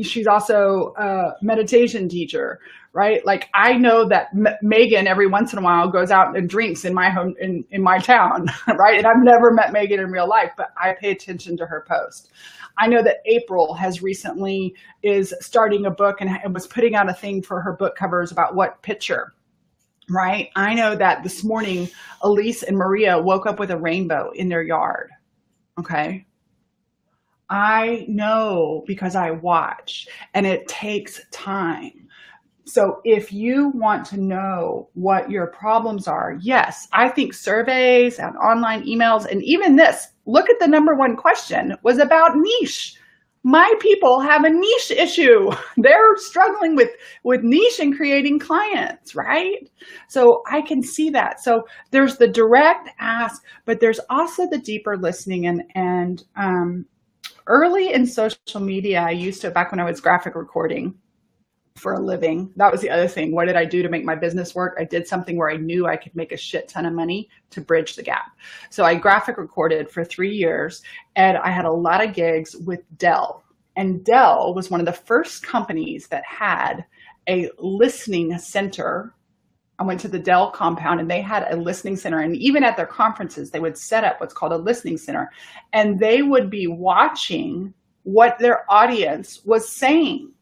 [SPEAKER 1] she's also a meditation teacher, right? Like I know that Megan every once in a while goes out and drinks in my home, in my town, right? And I've never met Megan in real life, but I pay attention to her post. I know that April is starting a book and was putting out a thing for her book covers about what picture, right? I know that this morning, Elise and Maria woke up with a rainbow in their yard, okay? I know because I watch, and it takes time. So if you want to know what your problems are, yes, I think surveys and online emails, and even this, look at the number 1 question, was about niche. My people have a niche issue. They're struggling with niche and creating clients, right? So I can see that. So there's the direct ask, but there's also the deeper listening. And early in social media, I used to, back when I was graphic recording for a living, that was the other thing. What did I do to make my business work? I did something where I knew I could make a shit ton of money to bridge the gap. So I graphic recorded for 3 years, and I had a lot of gigs with Dell. And Dell was one of the first companies that had a listening center. I went to the Dell compound and they had a listening center. And even at their conferences, they would set up what's called a listening center. And they would be watching what their audience was saying.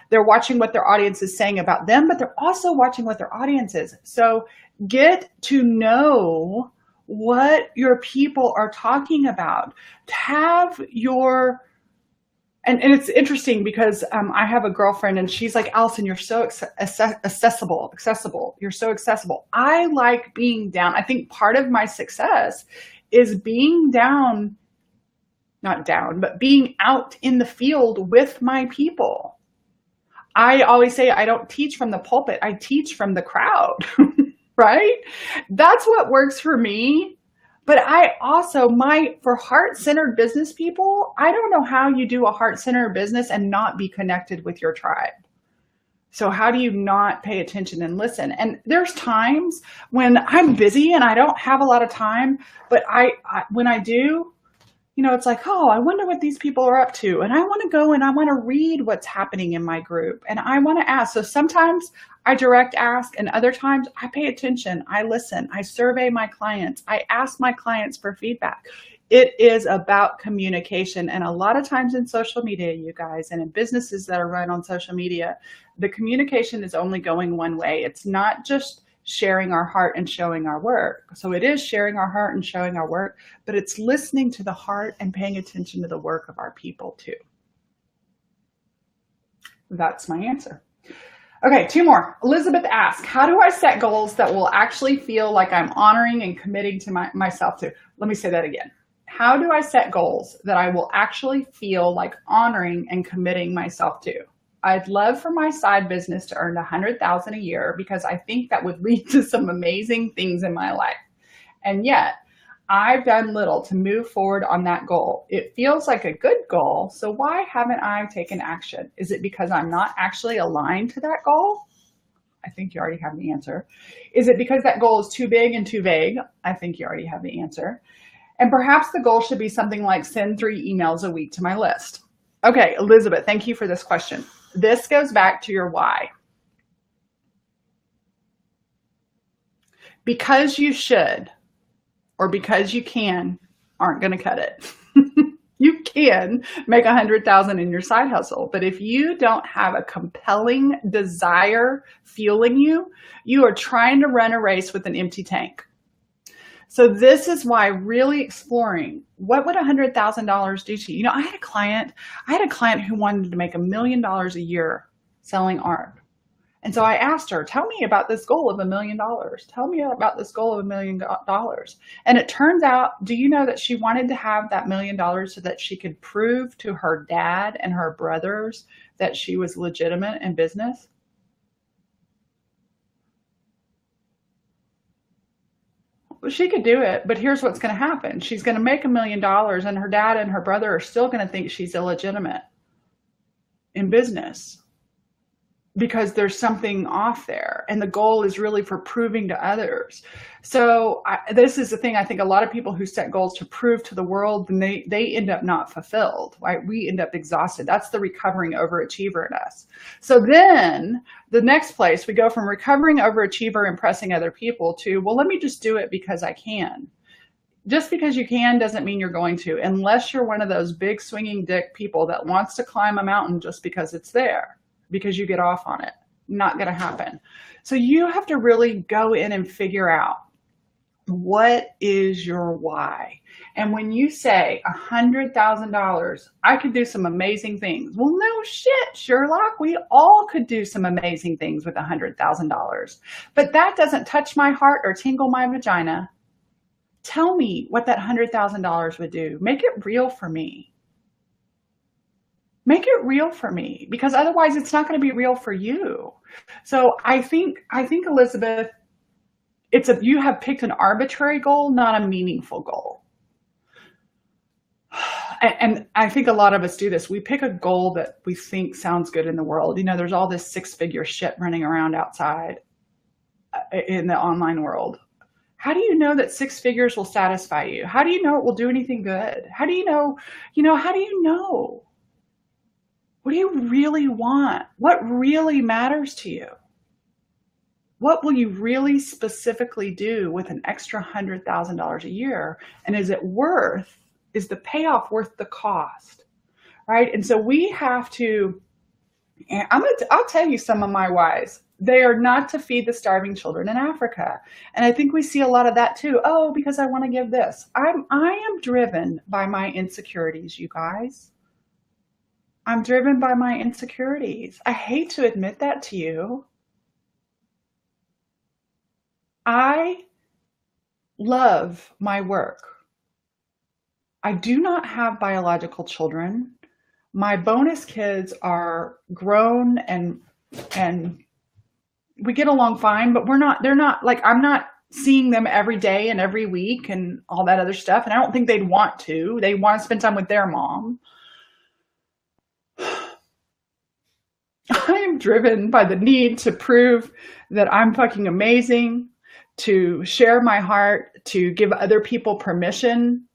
[SPEAKER 1] They're watching what their audience is saying about them, but they're also watching what their audience is. So get to know what your people are talking about. Have your... And it's interesting because I have a girlfriend and she's like, Allison, you're so accessible. You're so accessible. I like being down. I think part of my success is being down, not down, but being out in the field with my people. I always say I don't teach from the pulpit. I teach from the crowd, right? That's what works for me. But I also, for heart-centered business people, I don't know how you do a heart-centered business and not be connected with your tribe. So how do you not pay attention and listen? And there's times when I'm busy and I don't have a lot of time, but when I do, it's like, oh, I wonder what these people are up to. And I want to go and I want to read what's happening in my group. And I want to ask. So sometimes I direct ask, and other times I pay attention. I listen. I survey my clients. I ask my clients for feedback. It is about communication. And a lot of times in social media, you guys, and in businesses that are run on social media, the communication is only going one way. It's not just sharing our heart and showing our work. So it is sharing our heart and showing our work, but it's listening to the heart and paying attention to the work of our people too. That's my answer. Okay, 2 more. Elizabeth asks, how do I set goals that will actually feel like I'm honoring and committing to myself to? Let me say that again. How do I set goals that I will actually feel like honoring and committing myself to? I'd love for my side business to earn $100,000 a year because I think that would lead to some amazing things in my life. And yet, I've done little to move forward on that goal. It feels like a good goal, so why haven't I taken action? Is it because I'm not actually aligned to that goal? I think you already have the answer. Is it because that goal is too big and too vague? I think you already have the answer. And perhaps the goal should be something like send 3 emails a week to my list. Okay, Elizabeth, thank you for this question. This goes back to your why. Because you should, or because you can, aren't going to cut it. You can make $100,000 in your side hustle, but if you don't have a compelling desire fueling you, you are trying to run a race with an empty tank. So this is why really exploring what would $100,000 do to you. You know, I had a client who wanted to make $1 million a year selling art. And so I asked her, tell me about this goal of $1 million. Tell me about this goal of $1 million. And it turns out, do you know that she wanted to have that $1 million so that she could prove to her dad and her brothers that she was legitimate in business? Well, she could do it, but here's what's going to happen. She's going to make $1 million and her dad and her brother are still going to think she's illegitimate in business, because there's something off there. And the goal is really for proving to others. So this is the thing. I think a lot of people who set goals to prove to the world, then they end up not fulfilled, right? We end up exhausted. That's the recovering overachiever in us. So then the next place we go from recovering overachiever, impressing other people to, well, let me just do it because I can. Just because you can doesn't mean you're going to, unless you're one of those big swinging dick people that wants to climb a mountain just because it's there, because you get off on it. Not going to happen. So you have to really go in and figure out, what is your why? And when you say $100,000, I could do some amazing things. Well, no shit, Sherlock. We all could do some amazing things with $100,000. But that doesn't touch my heart or tingle my vagina. Tell me what that $100,000 would do. Make it real for me. Make it real for me, because otherwise it's not going to be real for you. So I think Elizabeth, you have picked an arbitrary goal, not a meaningful goal. And I think a lot of us do this. We pick a goal that we think sounds good in the world. You know, there's all this 6-figure shit running around outside in the online world. How do you know that 6 figures will satisfy you? How do you know it will do anything good? How do you know, how do you know? What do you really want? What really matters to you? What will you really specifically do with an extra $100,000 a year? And is the payoff worth the cost? Right? And so we have to, and I'll tell you some of my whys. They are not to feed the starving children in Africa. And I think we see a lot of that too. Oh, because I want to give this. I am driven by my insecurities, you guys. I'm driven by my insecurities. I hate to admit that to you. I love my work. I do not have biological children. My bonus kids are grown and we get along fine, but they're not like, I'm not seeing them every day and every week and all that other stuff. And I don't think they'd want to. They want to spend time with their mom. I am driven by the need to prove that I'm fucking amazing, to share my heart, to give other people permission.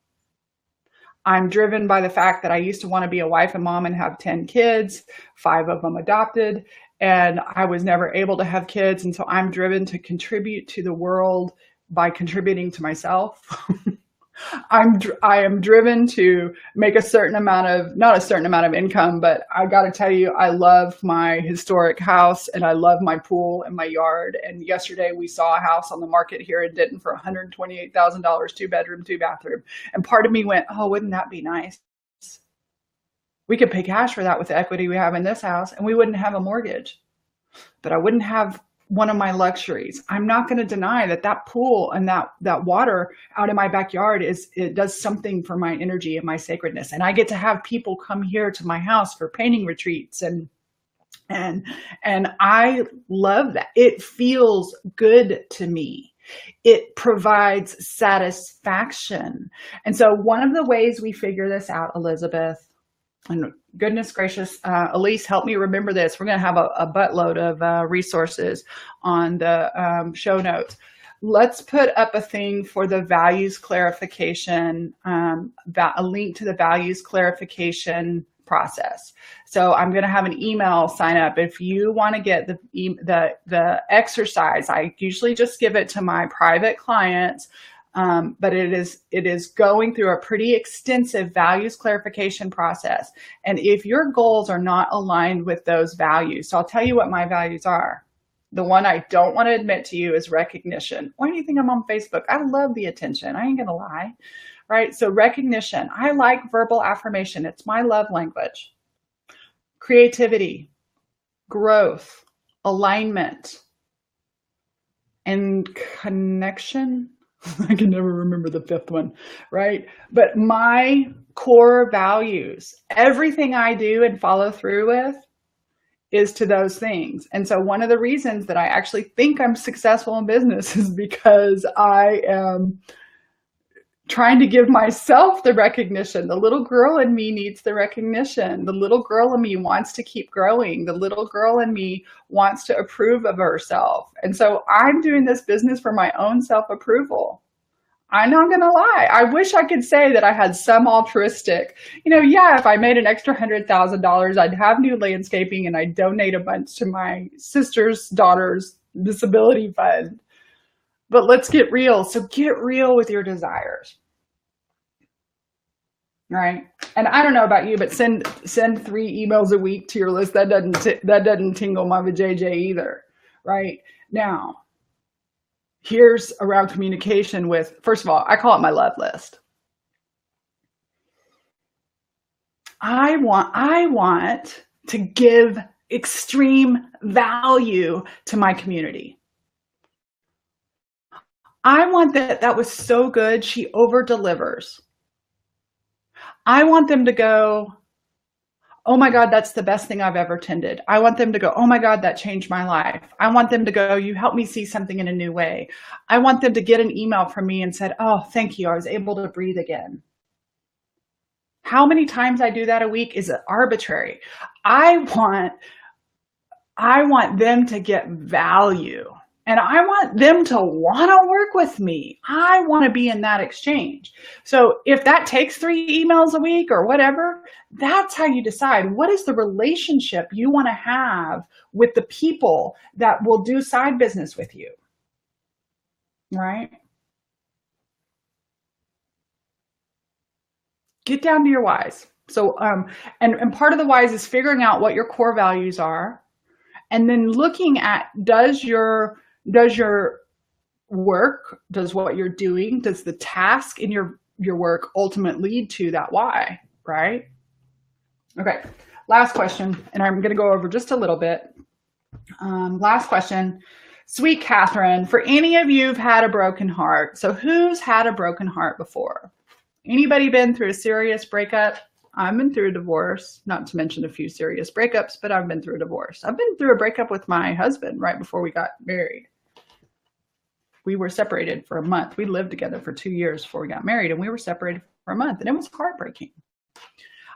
[SPEAKER 1] I'm driven by the fact that I used to want to be a wife and mom and have 10 kids, 5 of them adopted. and I was never able to have kids. And so I'm driven to contribute to the world by contributing to myself. I am driven to make a certain amount of, not a certain amount of income, but I got to tell you, I love my historic house and I love my pool and my yard. And yesterday we saw a house on the market here in Denton for $128,000, 2-bedroom, 2-bathroom. And part of me went, oh, wouldn't that be nice? We could pay cash for that with the equity we have in this house, and we wouldn't have a mortgage, but I wouldn't have one of my luxuries. I'm not going to deny that that pool and that water out in my backyard it does something for my energy and my sacredness. And I get to have people come here to my house for painting retreats and I love that. It feels good to me. It provides satisfaction. And so one of the ways we figure this out, Elizabeth, and goodness gracious, Elise, help me remember this. We're going to have a buttload of resources on the show notes. Let's put up a thing for the values clarification, a link to the values clarification process. So I'm going to have an email sign up. If you want to get the exercise, I usually just give it to my private clients. But it is going through a pretty extensive values clarification process. And if your goals are not aligned with those values, so I'll tell you what my values are. The one I don't want to admit to you is recognition. Why do you think I'm on Facebook? I love the attention. I ain't going to lie, right? So recognition. I like verbal affirmation. It's my love language. Creativity, growth, alignment, and connection. I can never remember the fifth one, right? But my core values, everything I do and follow through with is to those things. And so one of the reasons that I actually think I'm successful in business is because I am trying to give myself the recognition. The little girl in me needs the recognition. The little girl in me wants to keep growing. The little girl in me wants to approve of herself. And so I'm doing this business for my own self-approval. I'm not going to lie. I wish I could say that I had some altruistic, if I made an extra $100,000, I'd have new landscaping and I'd donate a bunch to my sister's daughter's disability fund. But let's get real. So get real with your desires, right? And I don't know about you, but send 3 emails a week to your list. That doesn't tingle my vajayjay either, right? Now, here's around communication with, first of all, I call it my love list. I want to give extreme value to my community. I want that was so good, she over delivers. I want them to go, oh my God, that's the best thing I've ever attended. I want them to go, oh my God, that changed my life. I want them to go, you helped me see something in a new way. I want them to get an email from me and said, oh, thank you, I was able to breathe again. How many times I do that a week is arbitrary. I want them to get value. And I want them to want to work with me. I want to be in that exchange. So if that takes 3 emails a week or whatever, that's how you decide what is the relationship you want to have with the people that will do side business with you, right? Get down to your whys. So, and part of the whys is figuring out what your core values are, and then looking at does your work, does what you're doing, does the task in your work ultimately lead to that why, right? Okay, last question, and I'm going to go over just a little bit. Last question. Sweet Catherine, for any of you who've had a broken heart, so who's had a broken heart before? Anybody been through a serious breakup? I've been through a divorce, not to mention a few serious breakups, but I've been through a divorce. I've been through a breakup with my husband right before we got married. We were separated for a month. We lived together for 2 years before we got married, and we were separated for a month, and it was heartbreaking.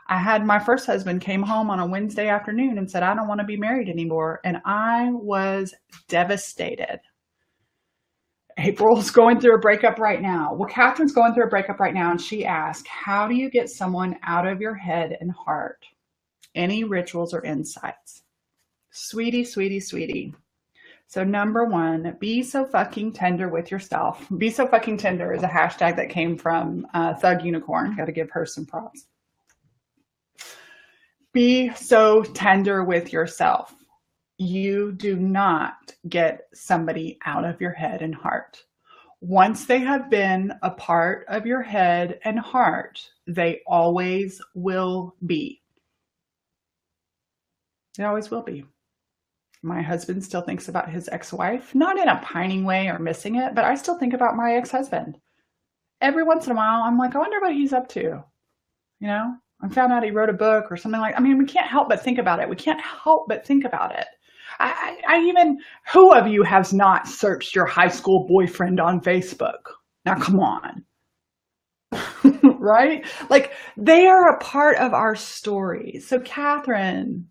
[SPEAKER 1] I had my first husband came home on a Wednesday afternoon and said, I don't want to be married anymore. And I was devastated. April's going through a breakup right now. Well, Catherine's going through a breakup right now. And she asked, how do you get someone out of your head and heart? Any rituals or insights? Sweetie, sweetie, sweetie. So number one, be so fucking tender with yourself. Be so fucking tender is a hashtag that came from Thug Unicorn. Got to give her some props. Be so tender with yourself. You do not get somebody out of your head and heart. Once they have been a part of your head and heart, they always will be. They always will be. My husband still thinks about his ex-wife, not in a pining way or missing it, but I still think about my ex-husband. Every once in a while, I'm like, I wonder what he's up to. You know, I found out he wrote a book or something like, I mean, we can't help but think about it. We can't help but think about it. I even, who of you has not searched your high school boyfriend on Facebook? Now, come on. Right? Like, they are a part of our story. So, Catherine,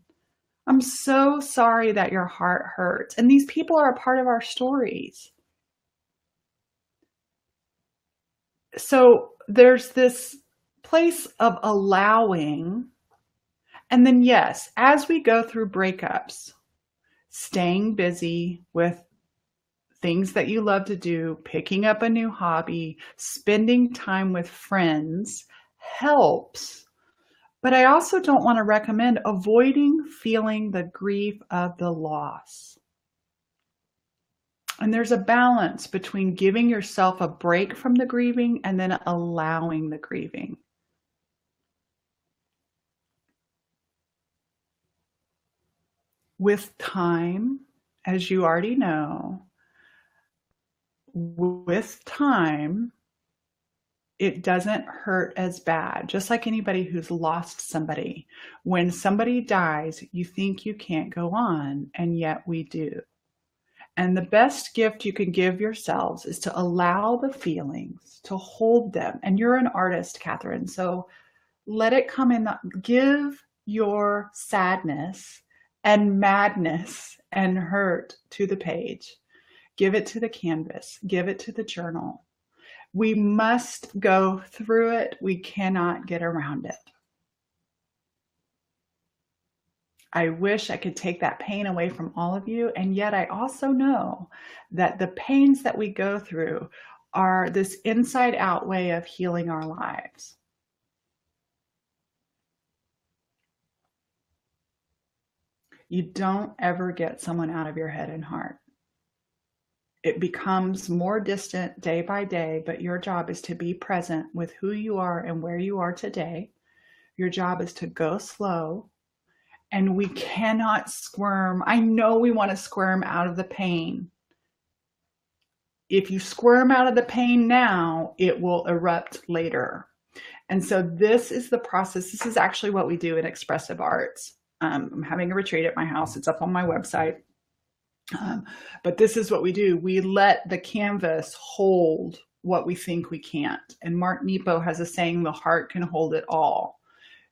[SPEAKER 1] I'm so sorry that your heart hurts. And these people are a part of our stories. So there's this place of allowing. And then, yes, as we go through breakups, staying busy with things that you love to do, picking up a new hobby, spending time with friends helps. But I also don't want to recommend avoiding feeling the grief of the loss. And there's a balance between giving yourself a break from the grieving and then allowing the grieving. With time, as you already know, with time, it doesn't hurt as bad. Just like anybody who's lost somebody. When somebody dies, you think you can't go on, and yet we do. And the best gift you can give yourselves is to allow the feelings, to hold them. And you're an artist, Catherine, so let it come in. Give your sadness and madness and hurt to the page. Give it to the canvas. Give it to the journal. We must go through it. We cannot get around it. I wish I could take that pain away from all of you. And yet I also know that the pains that we go through are this inside out way of healing our lives. You don't ever get someone out of your head and heart. It becomes more distant day by day, but your job is to be present with who you are and where you are today. Your job is to go slow, and we cannot squirm. I know we want to squirm out of the pain. If you squirm out of the pain now, it will erupt later. And so this is the process. This is actually what we do in expressive arts. I'm having a retreat at my house. It's up on my website. But this is what we do. We let the canvas hold what we think we can't. And Mark Nepo has a saying, the heart can hold it all.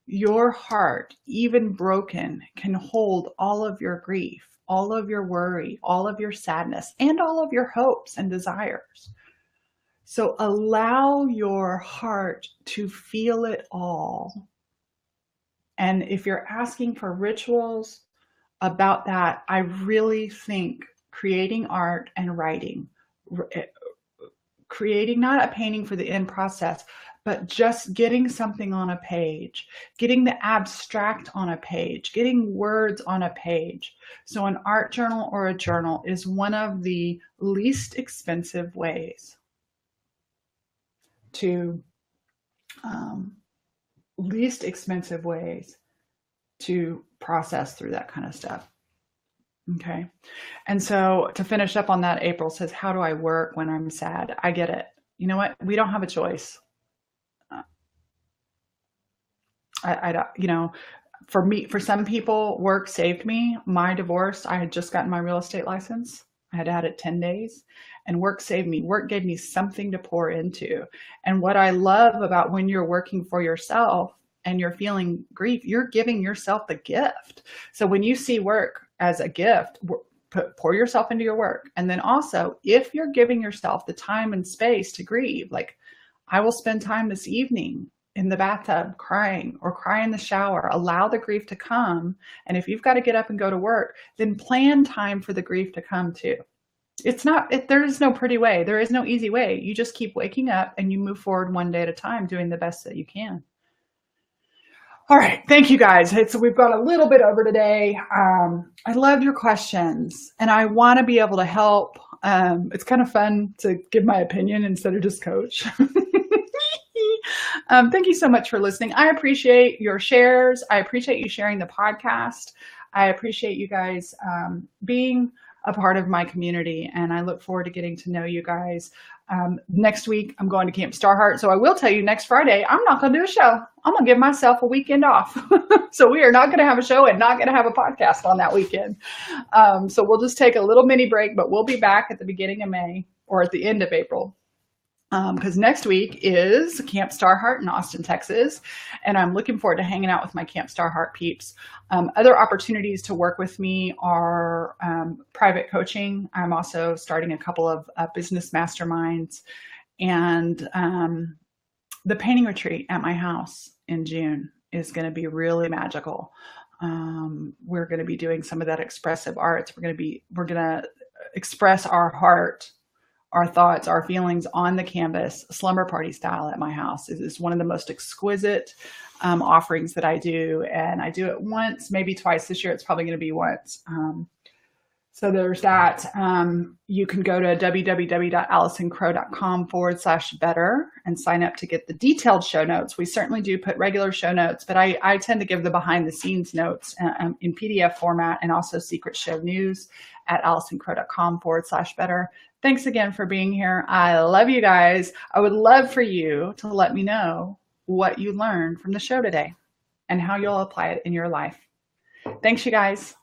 [SPEAKER 1] Your heart, even broken, can hold all of your grief, all of your worry, all of your sadness, and all of your hopes and desires. So allow your heart to feel it all. And if you're asking for rituals about that, I really think creating art and writing, creating not a painting for the end process, but just getting something on a page, getting the abstract on a page, getting words on a page. So an art journal or a journal is one of the least expensive ways to process through that kind of stuff. Okay. And so to finish up on that, April says, how do I work when I'm sad? I get it. You know what? We don't have a choice. For me, for some people, work saved me. My divorce, I had just gotten my real estate license. I had had it 10 days, and work saved me. Work gave me something to pour into. And what I love about when you're working for yourself and you're feeling grief, you're giving yourself the gift. So when you see work as a gift, pour yourself into your work. And then also, if you're giving yourself the time and space to grieve, like I will spend time this evening in the bathtub crying or cry in the shower. Allow the grief to come. And if you've got to get up and go to work, then plan time for the grief to come too. There is no pretty way. There is no easy way. You just keep waking up and you move forward one day at a time, doing the best that you can. All right. Thank you guys. We've got a little bit over today. I love your questions and I want to be able to help. It's kind of fun to give my opinion instead of just coach. Thank you so much for listening. I appreciate your shares. I appreciate you sharing the podcast. I appreciate you guys being a part of my community, and I look forward to getting to know you guys. Next week, I'm going to Camp Starheart. So I will tell you next Friday, I'm not going to do a show. I'm going to give myself a weekend off. So we are not going to have a show and not going to have a podcast on that weekend. So we'll just take a little mini break, but we'll be back at the beginning of May or at the end of April. Because next week is Camp Starheart in Austin, Texas, and I'm looking forward to hanging out with my Camp Starheart peeps. Other opportunities to work with me are private coaching. I'm also starting a couple of business masterminds, and the painting retreat at my house in June is going to be really magical. We're going to be doing some of that expressive arts. We're going to express our heart, our thoughts, our feelings on the canvas, slumber party style at my house. It is one of the most exquisite offerings that I do. And I do it once, maybe twice this year. It's probably going to be once. So there's that. You can go to www.allisoncrow.com/better and sign up to get the detailed show notes. We certainly do put regular show notes, but I tend to give the behind the scenes notes in PDF format, and also secret show news at allisoncrow.com/better. Thanks again for being here. I love you guys. I would love for you to let me know what you learned from the show today and how you'll apply it in your life. Thanks, you guys.